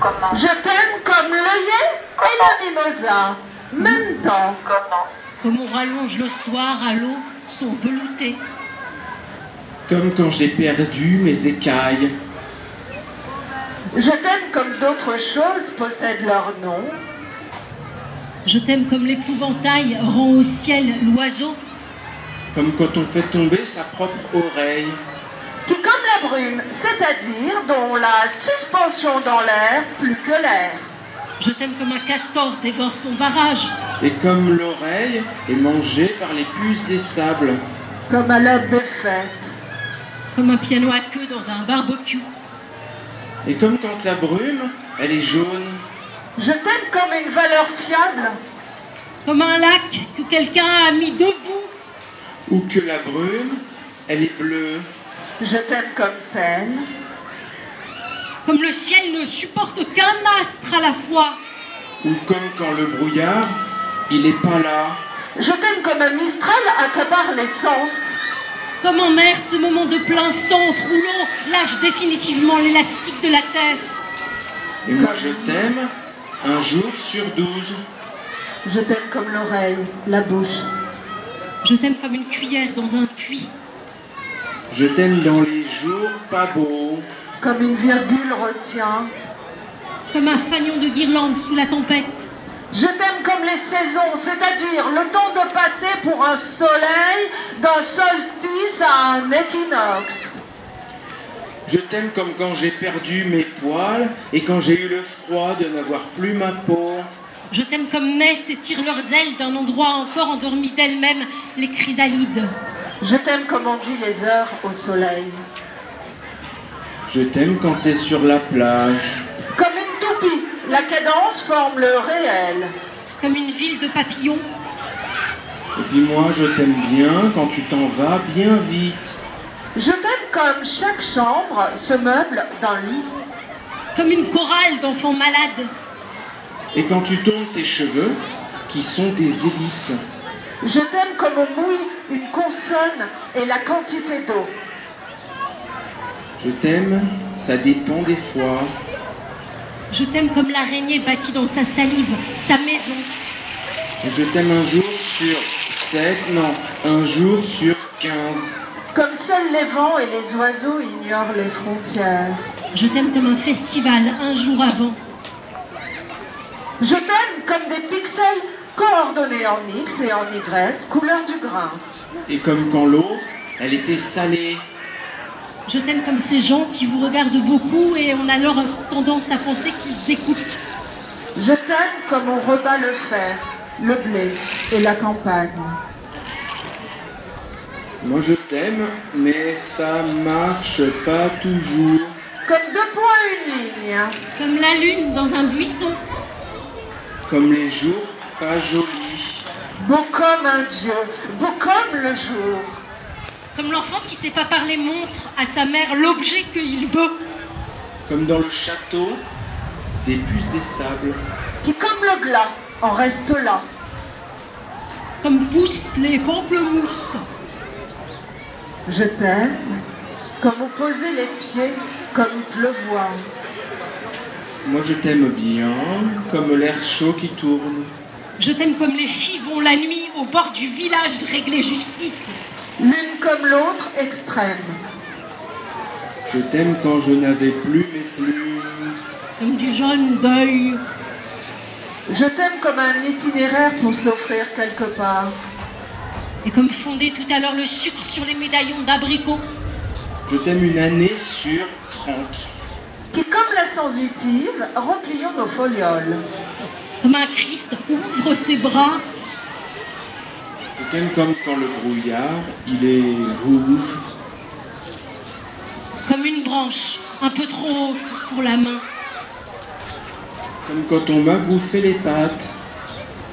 comment. Je t'aime comme l'œillet et le mimosa, même temps. Comme on rallonge le soir à l'eau sont veloutés. Comme quand j'ai perdu mes écailles. Je t'aime comme d'autres choses possèdent leur nom. Je t'aime comme l'épouvantail rend au ciel l'oiseau. Comme quand on fait tomber sa propre oreille. Qui comme la brume, c'est-à-dire dont la suspension dans l'air plus que l'air. Je t'aime comme un castor dévore son barrage. Et comme l'oreille est mangée par les puces des sables. Comme à l'heure des fêtes. Comme un piano à queue dans un barbecue. Et comme quand la brume, elle est jaune. Je t'aime comme une valeur fiable. Comme un lac que quelqu'un a mis debout. Ou que la brume, elle est bleue. Je t'aime comme peine. Comme le ciel ne supporte qu'un astre à la fois. Ou comme quand le brouillard, il est pas là. Je t'aime comme un mistral accapare les sens. Comme en mer, ce moment de plein centre où l'eau lâche définitivement l'élastique de la terre. Et moi je t'aime un jour sur 12. Je t'aime comme l'oreille, la bouche. Je t'aime comme une cuillère dans un puits. Je t'aime dans les jours pas beaux. Comme une virgule retient. Comme un fanion de guirlande sous la tempête. Je t'aime comme les saisons, c'est-à-dire le temps de passer pour un soleil, d'un solstice à un équinoxe. Je t'aime comme quand j'ai perdu mes poils et quand j'ai eu le froid de n'avoir plus ma peau. Je t'aime comme naissent et tirent leurs ailes d'un endroit encore endormi d'elles-mêmes les chrysalides. Je t'aime comme on dit les heures au soleil. Je t'aime quand c'est sur la plage. Comme une toupie, la cadence forme le réel. Comme une ville de papillons. Et puis moi, je t'aime bien quand tu t'en vas bien vite. Je t'aime comme chaque chambre se meuble d'un lit. Comme une chorale d'enfants malades. Et quand tu tournes tes cheveux, qui sont des hélices. Je t'aime comme on mouille une consonne et la quantité d'eau. Je t'aime, ça dépend des fois. Je t'aime comme l'araignée bâtit dans sa salive sa maison. Et je t'aime un jour sur 7, non, un jour sur 15. comme seuls les vents et les oiseaux ignorent les frontières. Je t'aime comme un festival, un jour avant. Je t'aime comme des pixels coordonnés en X et en Y, couleur du grain. Et comme quand l'eau, elle était salée. Je t'aime comme ces gens qui vous regardent beaucoup et on a alors tendance à penser qu'ils écoutent. Je t'aime comme on rebat le fer, le blé et la campagne. Moi je t'aime, mais ça marche pas toujours. Comme 2 points une ligne. Comme la lune dans un buisson. Comme les jours pas jolis. Beau comme un dieu, beau comme le jour. Comme l'enfant qui sait pas parler montre à sa mère l'objet qu'il veut. Comme dans le château, des puces des sables. Qui comme le glas en reste là. Comme poussent les pamplemousses. Je t'aime comme vous posez les pieds comme pleuvoir. Moi je t'aime bien, comme l'air chaud qui tourne. Je t'aime comme les filles vont la nuit au bord du village régler justice. L'une comme l'autre extrême. Je t'aime quand je n'avais plus mes plumes. Comme du jaune deuil. Je t'aime comme un itinéraire pour s'offrir quelque part. Et comme fonder tout à l'heure le sucre sur les médaillons d'abricots. Je t'aime une année sur 30. Qui, comme la sensitive, replions nos folioles. Comme un Christ ouvre ses bras. Je t'aime comme quand le brouillard, il est rouge. Comme une branche un peu trop haute pour la main. Comme quand on m'a bouffé les pattes.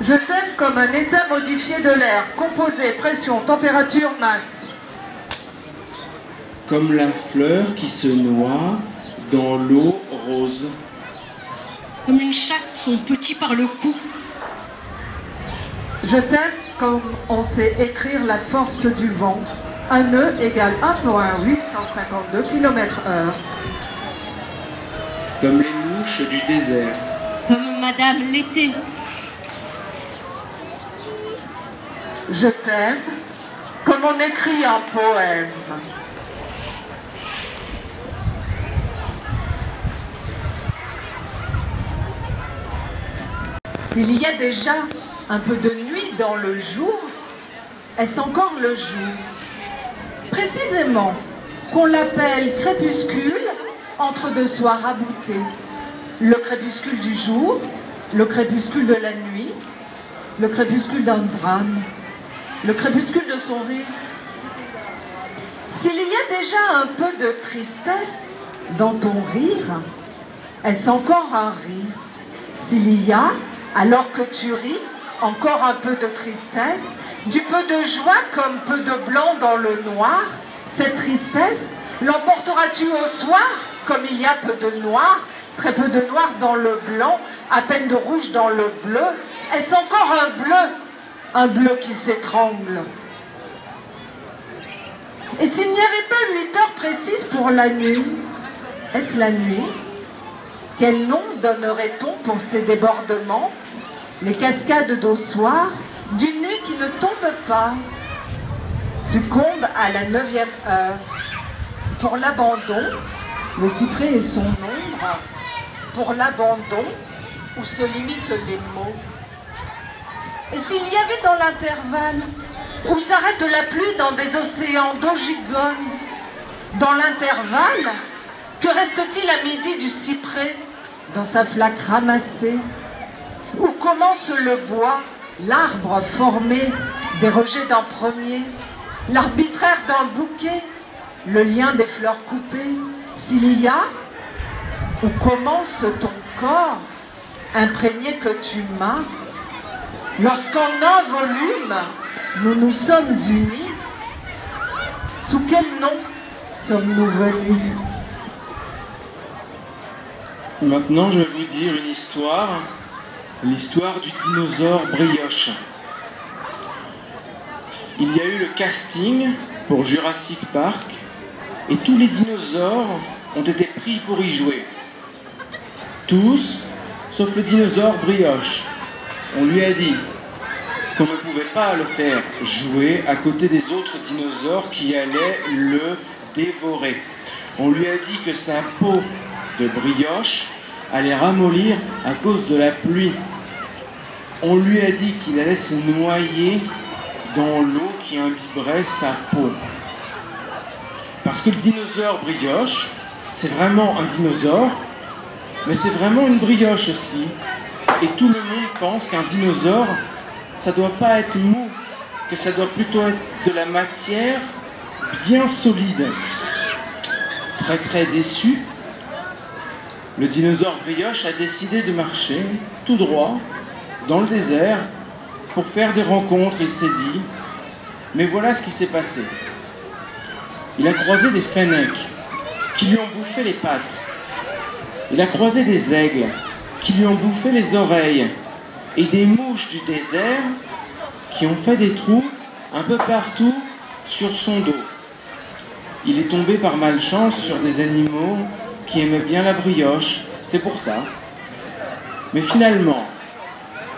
Je t'aime comme un état modifié de l'air, composé, pression, température, masse. Comme la fleur qui se noie dans l'eau rose. Comme une chatte, son petit par le cou. Je t'aime comme on sait écrire la force du vent. Un nœud égale 1,852 km/h. Comme les mouches du désert. Comme Madame l'été. Je t'aime comme on écrit un poème. S'il y a déjà un peu de nuit dans le jour, est-ce encore le jour? Précisément, qu'on l'appelle crépuscule entre deux soirs raboutés. Le crépuscule du jour, le crépuscule de la nuit, le crépuscule d'un drame, le crépuscule de son rire. S'il y a déjà un peu de tristesse dans ton rire, est-ce encore un rire? S'il y a, alors que tu ris, encore un peu de tristesse, du peu de joie comme peu de blanc dans le noir, cette tristesse, l'emporteras-tu au soir, comme il y a peu de noir, très peu de noir dans le blanc, à peine de rouge dans le bleu? Est-ce encore un bleu qui s'étrangle? Et s'il n'y avait pas 8 heures précises pour la nuit, est-ce la nuit? Quel nom donnerait-on pour ces débordements, les cascades d'ossoirs, d'une nuit qui ne tombe pas, succombe à la 9e heure? Pour l'abandon, le cyprès et son ombre, pour l'abandon, où se limitent les mots. Et s'il y avait dans l'intervalle, où s'arrête la pluie dans des océans d'ogigones, dans l'intervalle, que reste-t-il à midi du cyprès, dans sa flaque ramassée? Où commence le bois, l'arbre formé des rejets d'un premier, l'arbitraire d'un bouquet, le lien des fleurs coupées? S'il y a, où commence ton corps, imprégné que tu m'as, lorsqu'en un volume, nous nous sommes unis, sous quel nom sommes-nous venus? Maintenant, je vais vous dire une histoire, l'histoire du dinosaure Brioche. Il y a eu le casting pour Jurassic Park et tous les dinosaures ont été pris pour y jouer. Tous, sauf le dinosaure Brioche. On lui a dit: qu'on ne pouvait pas le faire jouer à côté des autres dinosaures qui allaient le dévorer. On lui a dit que sa peau de brioche allait ramollir à cause de la pluie. On lui a dit qu'il allait se noyer dans l'eau qui imbiberait sa peau. Parce que le dinosaure brioche, c'est vraiment un dinosaure, mais c'est vraiment une brioche aussi. Et tout le monde pense qu'un dinosaure, ça doit pas être mou, que ça doit plutôt être de la matière bien solide. Très très déçu, le dinosaure brioche a décidé de marcher tout droit dans le désert pour faire des rencontres, il s'est dit. Mais voilà ce qui s'est passé. Il a croisé des fennecs qui lui ont bouffé les pattes. Il a croisé des aigles qui lui ont bouffé les oreilles et des mouches du désert qui ont fait des trous un peu partout sur son dos. Il est tombé par malchance sur des animaux qui aimaient bien la brioche, c'est pour ça. Mais finalement,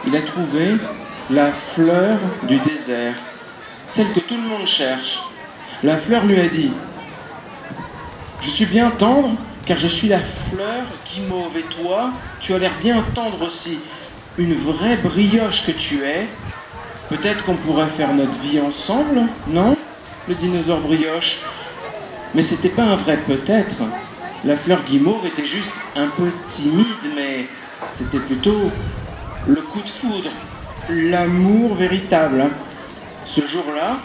il a trouvé la fleur du désert, celle que tout le monde cherche. La fleur lui a dit « Je suis bien tendre, car je suis la fleur guimauve, et toi, tu as l'air bien tendre aussi. Une vraie brioche que tu es. Peut-être qu'on pourrait faire notre vie ensemble, non ?» Le dinosaure brioche. Mais c'était pas un vrai peut-être. La fleur guimauve était juste un peu timide, mais c'était plutôt le coup de foudre, l'amour véritable. Ce jour-là,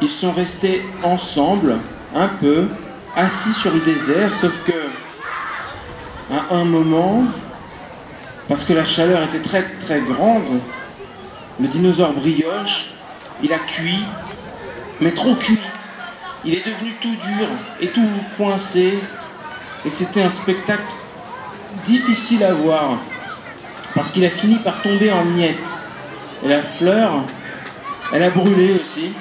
ils sont restés ensemble, un peu, assis sur le désert, sauf que, à un moment, parce que la chaleur était très très grande, le dinosaure brioche, il a cuit, mais trop cuit. Il est devenu tout dur et tout coincé, et c'était un spectacle difficile à voir, parce qu'il a fini par tomber en miettes. Et la fleur, elle a brûlé aussi.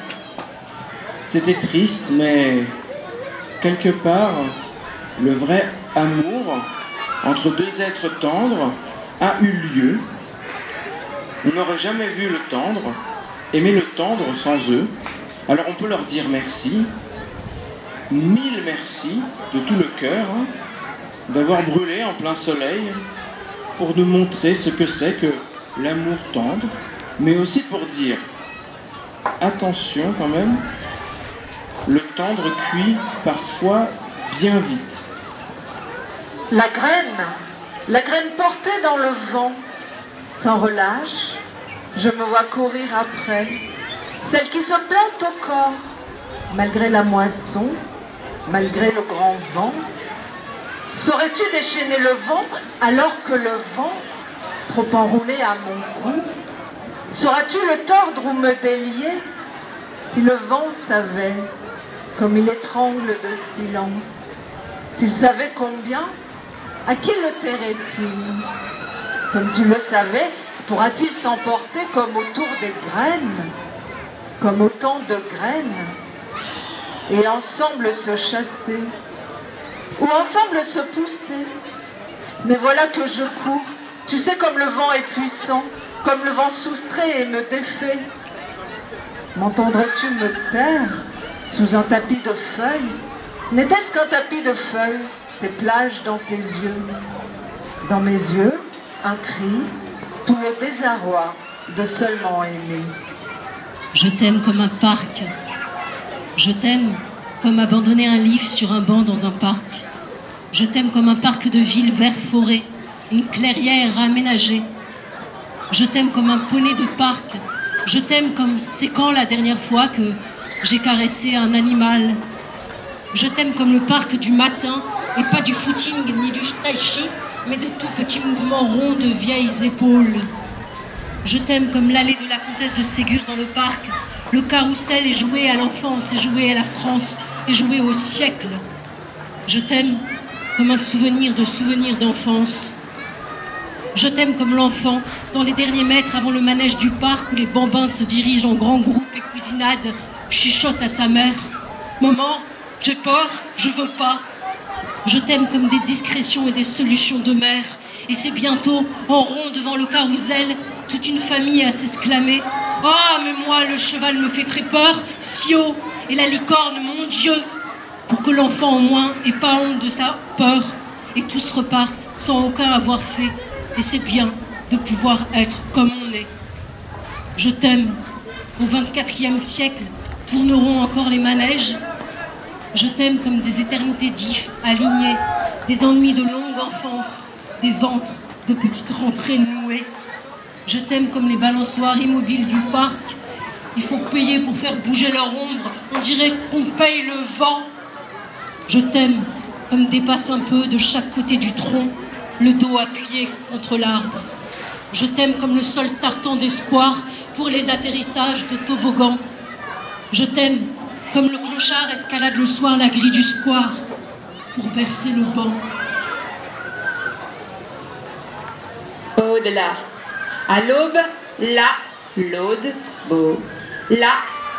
C'était triste, mais quelque part, le vrai amour entre deux êtres tendres a eu lieu. On n'aurait jamais vu le tendre, aimer le tendre sans eux. Alors on peut leur dire merci, 1000 merci de tout le cœur, d'avoir brûlé en plein soleil pour nous montrer ce que c'est que l'amour tendre, mais aussi pour dire attention quand même, le tendre cuit parfois bien vite. La graine portée dans le vent, sans relâche, je me vois courir après, celle qui se plante au corps, malgré la moisson, malgré le grand vent. Saurais-tu déchaîner le vent alors que le vent, trop enroulé à mon cou, sauras-tu le tordre ou me délier? Si le vent savait comme il étrangle de silence, s'il savait combien, à qui le tairait-il? Comme tu le savais, pourra-t-il s'emporter comme autour des graines, comme autant de graines, et ensemble se chasser, ou ensemble se pousser? Mais voilà que je cours, tu sais comme le vent est puissant, comme le vent soustrait et me défait. M'entendrais-tu me taire sous un tapis de feuilles? N'était-ce qu'un tapis de feuilles, ces plages dans tes yeux? Dans mes yeux, un cri, tout le désarroi de seulement aimer. Je t'aime comme un parc. Je t'aime comme abandonner un livre sur un banc dans un parc. Je t'aime comme un parc de ville vert forêt, une clairière aménagée. Je t'aime comme un poney de parc. Je t'aime comme c'est quand la dernière fois que j'ai caressé un animal. Je t'aime comme le parc du matin, et pas du footing ni du tai chi, mais de tout petits mouvements ronds de vieilles épaules. Je t'aime comme l'allée de la comtesse de Ségur dans le parc. Le carrousel est joué à l'enfance, est joué à la France, est joué au siècle. Je t'aime comme un souvenir d'enfance. Je t'aime comme l'enfant, dans les derniers mètres avant le manège du parc où les bambins se dirigent en grands groupes et cousinades, chuchotent à sa mère. « Maman, j'ai peur, je veux pas. » Je t'aime comme des discrétions et des solutions de mère. Et c'est bientôt en rond devant le carrousel toute une famille à s'exclamer « Ah, mais moi, le cheval me fait très peur, Sio, et la licorne, mon Dieu !» pour que l'enfant, au moins, ait pas honte de sa peur et tous repartent sans aucun avoir fait. Et c'est bien de pouvoir être comme on est. Je t'aime. Au 24e siècle, tourneront encore les manèges. Je t'aime comme des éternités d'ifs alignées, des ennuis de longue enfance, des ventres de petites rentrées nouées. Je t'aime comme les balançoires immobiles du parc. Il faut payer pour faire bouger leur ombre. On dirait qu'on paye le vent. Je t'aime comme dépasse un peu de chaque côté du tronc, le dos appuyé contre l'arbre. Je t'aime comme le sol tartan des squares pour les atterrissages de toboggan. Je t'aime comme le clochard escalade le soir la grille du square pour bercer le banc. Au-delà, à l'aube, là, l'aude, beau. Là,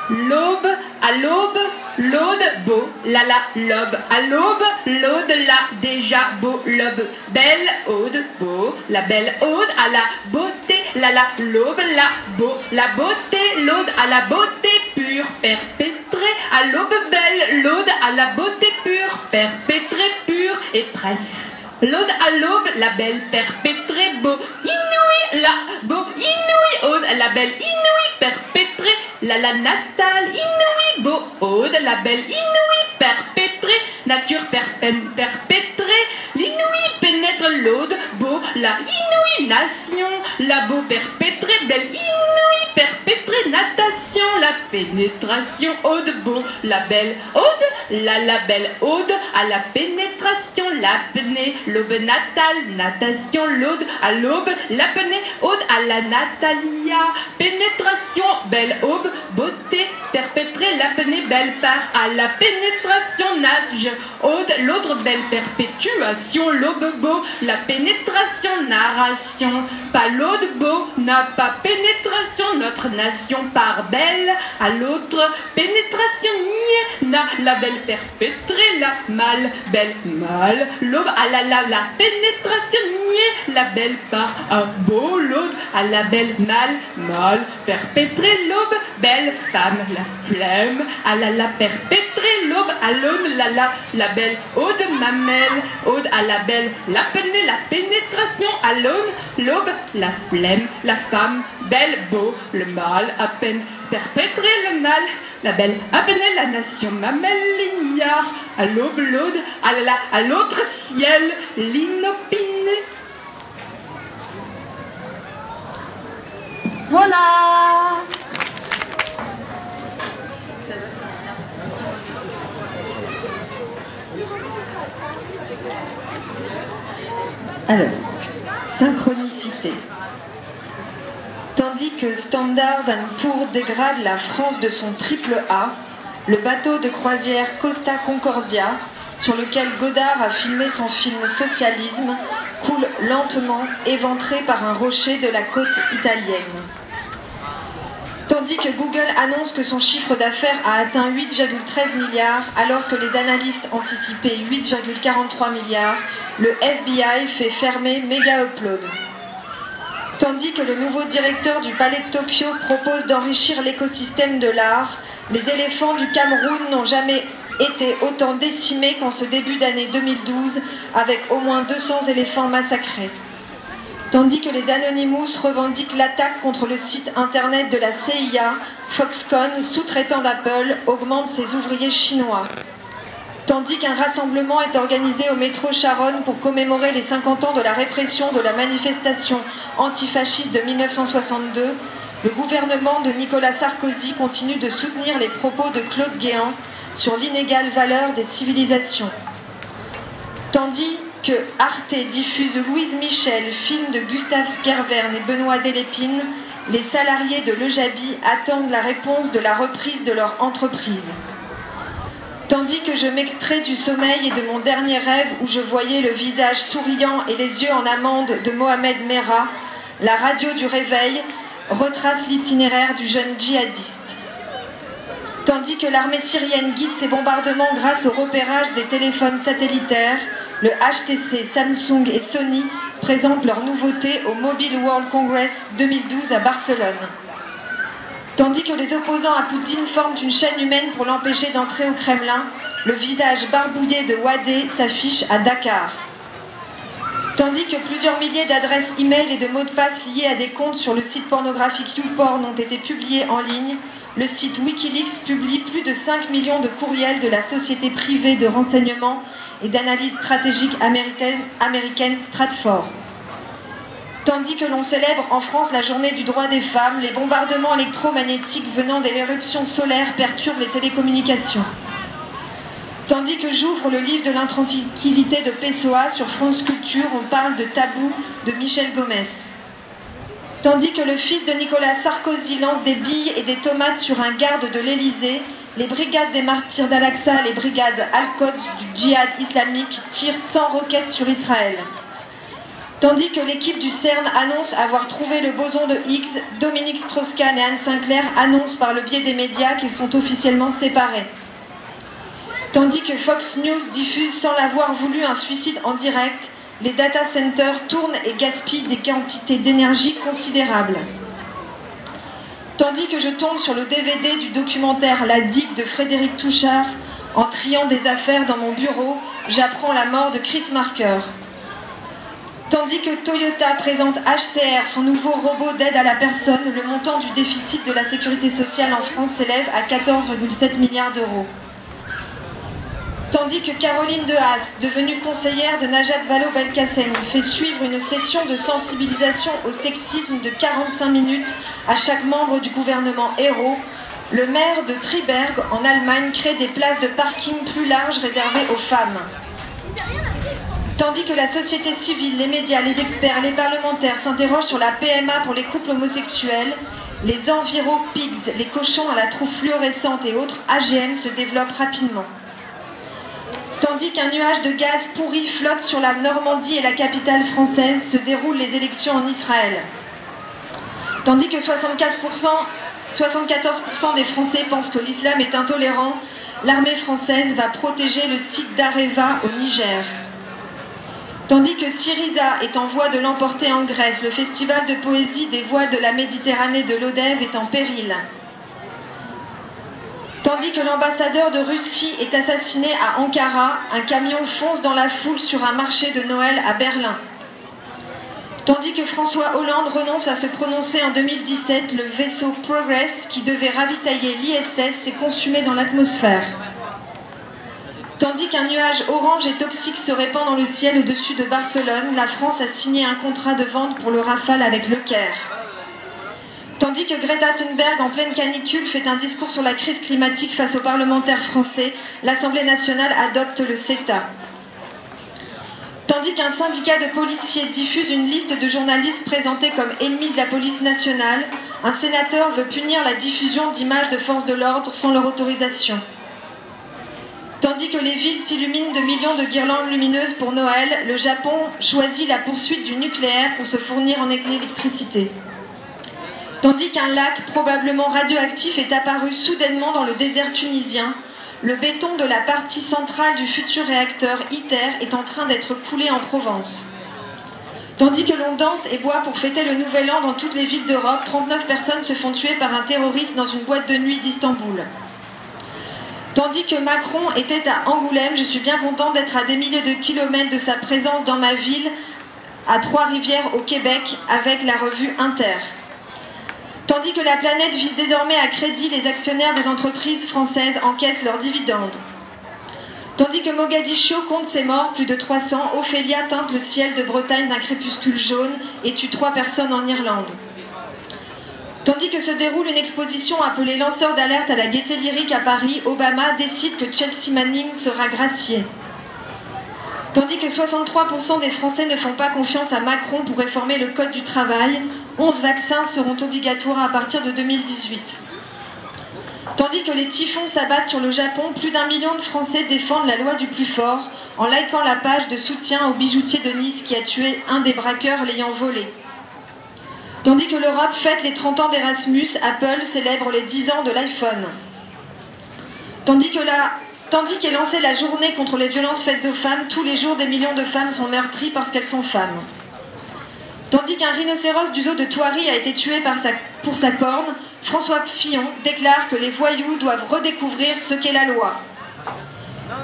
l'aube, à l'aube, l'aude, beau. Là, l'aube, à l'aube, l'aude, là, déjà, beau, l'aube. Belle, ode, beau. La belle ode à la beauté. Là, l'aube, là, beau. La beauté, l'ode à la beauté pure, perpétrée. À l'aube belle, l'ode à la beauté pure, perpétrée, pure et tresse. L'ode à l'aube, la belle perpétrée, beau, inouï, la beau, inouï, ode, la belle inouï, perpétrée, la natale, inouï, beau, ode, la belle inouï, perpétrée, nature perpétrée, l'inouï pénètre l'ode, beau, la inouï nation, la beau perpétrée, belle inouï, perpétrée, natation, la pénétration, ode, beau, la belle ode, la belle ode, à la pénétration, l'apnée, l'aube natale, natation, l'aude, à l'aube, l'apnée, ode, à la natalia, pénétration, belle aube, beauté, perpétrée, l'apnée, belle part, à la pénétration, nage, ode, l'autre belle perpétuation, l'aube beau, la pénétration, narration, pas l'aude beau, n'a pas pénétration, notre nation par belle, à l'autre, pénétration, nier, n'a la belle perpétrée, la mal, belle mal, l'aube, à la pénétration, nier, la belle par un beau, l'aude, à la belle mal, perpétrée, l'aube, belle femme, la flemme, à la perpétrée, l'aube, à l'aune, la belle ode, mamelle, ode, à la belle, l'apnée, la pénétration, à l'aune, l'aube, la flemme, la femme, belle, beau, le mal, à peine perpétré, le mal, la belle apnée, la nation, mamelle, l'ignare, à l'aube, l'aude, à l'autre ciel, l'inopiné. Voilà. Alors, synchronicité. Tandis que Standard & Poor's dégrade la France de son triple A, le bateau de croisière Costa Concordia, sur lequel Godard a filmé son film Socialisme, coule lentement, éventré par un rocher de la côte italienne. Tandis que Google annonce que son chiffre d'affaires a atteint 8,13 milliards, alors que les analystes anticipaient 8,43 milliards, le FBI fait fermer Mega Upload. Tandis que le nouveau directeur du Palais de Tokyo propose d'enrichir l'écosystème de l'art, les éléphants du Cameroun n'ont jamais été autant décimés qu'en ce début d'année 2012, avec au moins 200 éléphants massacrés. Tandis que les Anonymous revendiquent l'attaque contre le site internet de la CIA, Foxconn, sous-traitant d'Apple, augmente ses ouvriers chinois. Tandis qu'un rassemblement est organisé au métro Charonne pour commémorer les 50 ans de la répression de la manifestation antifasciste de 1962, le gouvernement de Nicolas Sarkozy continue de soutenir les propos de Claude Guéant sur l'inégale valeur des civilisations. Tandis que Arte diffuse Louise Michel, film de Gustave Skervern et Benoît Delépine, les salariés de l'Ejabi attendent la réponse de la reprise de leur entreprise. Tandis que je m'extrais du sommeil et de mon dernier rêve où je voyais le visage souriant et les yeux en amande de Mohamed Merah, la radio du réveil retrace l'itinéraire du jeune djihadiste. Tandis que l'armée syrienne guide ses bombardements grâce au repérage des téléphones satellitaires, le HTC, Samsung et Sony présentent leurs nouveautés au Mobile World Congress 2012 à Barcelone. Tandis que les opposants à Poutine forment une chaîne humaine pour l'empêcher d'entrer au Kremlin, le visage barbouillé de Wadé s'affiche à Dakar. Tandis que plusieurs milliers d'adresses e-mail et de mots de passe liés à des comptes sur le site pornographique YouPorn ont été publiés en ligne, le site Wikileaks publie plus de 5 millions de courriels de la société privée de renseignement et d'analyse stratégique américaine Stratfor. Tandis que l'on célèbre en France la journée du droit des femmes, les bombardements électromagnétiques venant des éruptions solaires perturbent les télécommunications. Tandis que j'ouvre le livre de l'intranquillité de Pessoa sur France Culture, on parle de Tabou de Michel Gomez. Tandis que le fils de Nicolas Sarkozy lance des billes et des tomates sur un garde de l'Élysée, les brigades des martyrs d'Al-Aqsa et les brigades Al-Quds du djihad islamique tirent 100 roquettes sur Israël. Tandis que l'équipe du CERN annonce avoir trouvé le boson de Higgs, Dominique Strauss-Kahn et Anne Sinclair annoncent par le biais des médias qu'ils sont officiellement séparés. Tandis que Fox News diffuse sans l'avoir voulu un suicide en direct, les data centers tournent et gaspillent des quantités d'énergie considérables. Tandis que je tombe sur le DVD du documentaire La Digue de Frédéric Touchard, en triant des affaires dans mon bureau, j'apprends la mort de Chris Marker. Tandis que Toyota présente HCR, son nouveau robot d'aide à la personne, le montant du déficit de la sécurité sociale en France s'élève à 14,7 milliards d'euros. Tandis que Caroline Dehaas, devenue conseillère de Najat Vallaud-Belkacem, fait suivre une session de sensibilisation au sexisme de 45 minutes à chaque membre du gouvernement Hérault, le maire de Triberg, en Allemagne, crée des places de parking plus larges réservées aux femmes. Tandis que la société civile, les médias, les experts, les parlementaires s'interrogent sur la PMA pour les couples homosexuels, les enviropigs, les cochons à la truffe fluorescente et autres AGM se développent rapidement. Tandis qu'un nuage de gaz pourri flotte sur la Normandie et la capitale française, se déroulent les élections en Israël. Tandis que 74% des Français pensent que l'islam est intolérant, l'armée française va protéger le site d'Areva au Niger. Tandis que Syriza est en voie de l'emporter en Grèce, le festival de poésie des voiles de la Méditerranée de l'Odève est en péril. Tandis que l'ambassadeur de Russie est assassiné à Ankara, un camion fonce dans la foule sur un marché de Noël à Berlin. Tandis que François Hollande renonce à se prononcer en 2017, le vaisseau Progress, qui devait ravitailler l'ISS, s'est consumé dans l'atmosphère. Tandis qu'un nuage orange et toxique se répand dans le ciel au-dessus de Barcelone, la France a signé un contrat de vente pour le Rafale avec Le Caire. Tandis que Greta Thunberg, en pleine canicule, fait un discours sur la crise climatique face aux parlementaires français, l'Assemblée nationale adopte le CETA. Tandis qu'un syndicat de policiers diffuse une liste de journalistes présentés comme ennemis de la police nationale, un sénateur veut punir la diffusion d'images de forces de l'ordre sans leur autorisation. Tandis que les villes s'illuminent de millions de guirlandes lumineuses pour Noël, le Japon choisit la poursuite du nucléaire pour se fournir en électricité. Tandis qu'un lac probablement radioactif est apparu soudainement dans le désert tunisien, le béton de la partie centrale du futur réacteur ITER est en train d'être coulé en Provence. Tandis que l'on danse et boit pour fêter le Nouvel An dans toutes les villes d'Europe, 39 personnes se font tuer par un terroriste dans une boîte de nuit d'Istanbul. Tandis que Macron était à Angoulême, je suis bien content d'être à des milliers de kilomètres de sa présence dans ma ville, à Trois-Rivières au Québec, avec la revue Inter. Tandis que la planète vise désormais à crédit, les actionnaires des entreprises françaises encaissent leurs dividendes. Tandis que Mogadiscio compte ses morts, plus de 300, Ophélia teinte le ciel de Bretagne d'un crépuscule jaune et tue 3 personnes en Irlande. Tandis que se déroule une exposition appelée Lanceur d'alerte à la Gaîté Lyrique à Paris, Obama décide que Chelsea Manning sera graciée. Tandis que 63% des Français ne font pas confiance à Macron pour réformer le code du travail, 11 vaccins seront obligatoires à partir de 2018. Tandis que les typhons s'abattent sur le Japon, plus d'1 million de Français défendent la loi du plus fort en likant la page de soutien au bijoutier de Nice qui a tué un des braqueurs l'ayant volé. Tandis que l'Europe fête les 30 ans d'Erasmus, Apple célèbre les 10 ans de l'iPhone. Tandis que la Tandis qu'est lancée la journée contre les violences faites aux femmes, tous les jours des millions de femmes sont meurtries parce qu'elles sont femmes. Tandis qu'un rhinocéros du zoo de Thoiry a été tué pour sa corne, François Fillon déclare que les voyous doivent redécouvrir ce qu'est la loi.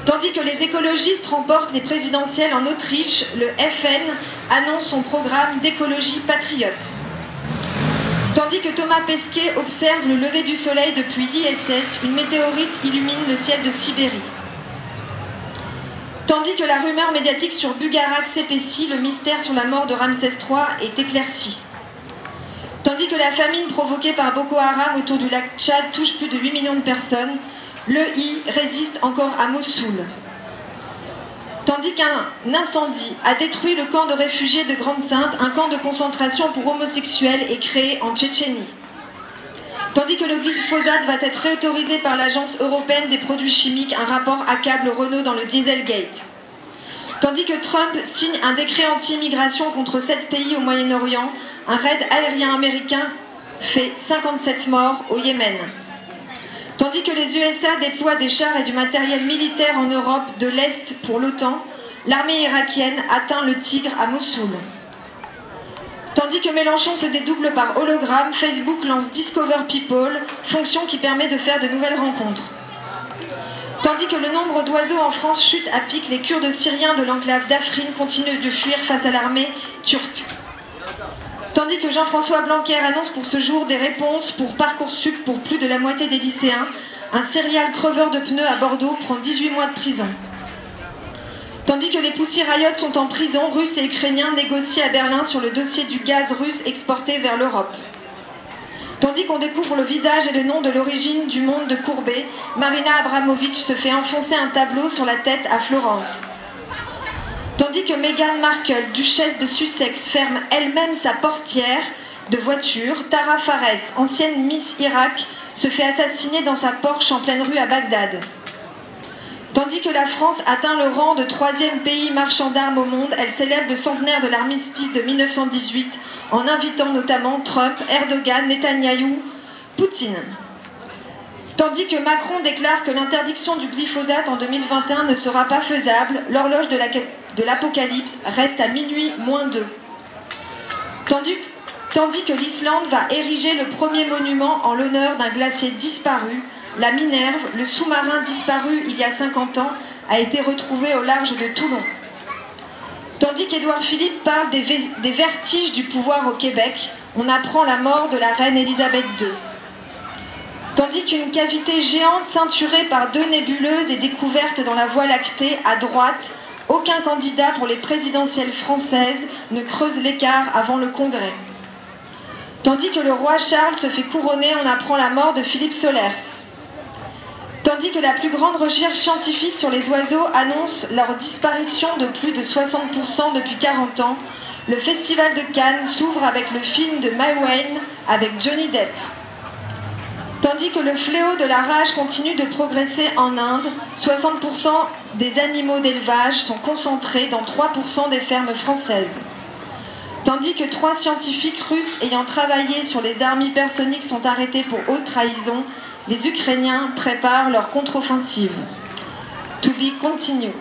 Tandis que les écologistes remportent les présidentielles en Autriche, le FN annonce son programme d'écologie patriote. Tandis que Thomas Pesquet observe le lever du soleil depuis l'ISS, une météorite illumine le ciel de Sibérie. Tandis que la rumeur médiatique sur Bugarak s'épaissit, le mystère sur la mort de Ramsès III est éclairci. Tandis que la famine provoquée par Boko Haram autour du lac Tchad touche plus de 8 millions de personnes, l'EI résiste encore à Mossoul. Tandis qu'un incendie a détruit le camp de réfugiés de Grande-Synthe, un camp de concentration pour homosexuels est créé en Tchétchénie. Tandis que le glyphosate va être réautorisé par l'Agence européenne des produits chimiques, un rapport accable Renault dans le Dieselgate. Tandis que Trump signe un décret anti-immigration contre 7 pays au Moyen-Orient, un raid aérien américain fait 57 morts au Yémen. Tandis que les USA déploient des chars et du matériel militaire en Europe de l'Est pour l'OTAN, l'armée irakienne atteint le Tigre à Mossoul. Tandis que Mélenchon se dédouble par hologramme, Facebook lance Discover People, fonction qui permet de faire de nouvelles rencontres. Tandis que le nombre d'oiseaux en France chute à pic, les Kurdes syriens de l'enclave d'Afrin continuent de fuir face à l'armée turque. Tandis que Jean-François Blanquer annonce pour ce jour des réponses pour Parcoursup pour plus de la moitié des lycéens, un serial creveur de pneus à Bordeaux prend 18 mois de prison. Tandis que les Pussy Riot sont en prison, Russes et Ukrainiens négocient à Berlin sur le dossier du gaz russe exporté vers l'Europe. Tandis qu'on découvre le visage et le nom de l'origine du monde de Courbet, Marina Abramovic se fait enfoncer un tableau sur la tête à Florence. Tandis que Meghan Markle, duchesse de Sussex, ferme elle-même sa portière de voiture, Tara Fares, ancienne Miss Irak, se fait assassiner dans sa Porsche en pleine rue à Bagdad. Tandis que la France atteint le rang de 3e pays marchand d'armes au monde, elle célèbre le centenaire de l'armistice de 1918 en invitant notamment Trump, Erdogan, Netanyahou, Poutine. Tandis que Macron déclare que l'interdiction du glyphosate en 2021 ne sera pas faisable, l'horloge de l'apocalypse reste à minuit moins 2. Tandis que l'Islande va ériger le premier monument en l'honneur d'un glacier disparu, la Minerve, le sous-marin disparu il y a 50 ans, a été retrouvé au large de Toulon. Tandis qu'Édouard Philippe parle des vertiges du pouvoir au Québec, on apprend la mort de la reine Élisabeth II. Tandis qu'une cavité géante ceinturée par 2 nébuleuses est découverte dans la Voie lactée à droite, aucun candidat pour les présidentielles françaises ne creuse l'écart avant le Congrès. Tandis que le roi Charles se fait couronner, on apprend la mort de Philippe Solers. Tandis que la plus grande recherche scientifique sur les oiseaux annonce leur disparition de plus de 60% depuis 40 ans, le festival de Cannes s'ouvre avec le film de Mai Wen avec Johnny Depp. Tandis que le fléau de la rage continue de progresser en Inde, 60% des animaux d'élevage sont concentrés dans 3% des fermes françaises. Tandis que 3 scientifiques russes ayant travaillé sur les armes hypersoniques sont arrêtés pour haute trahison, les Ukrainiens préparent leur contre-offensive. To be continued.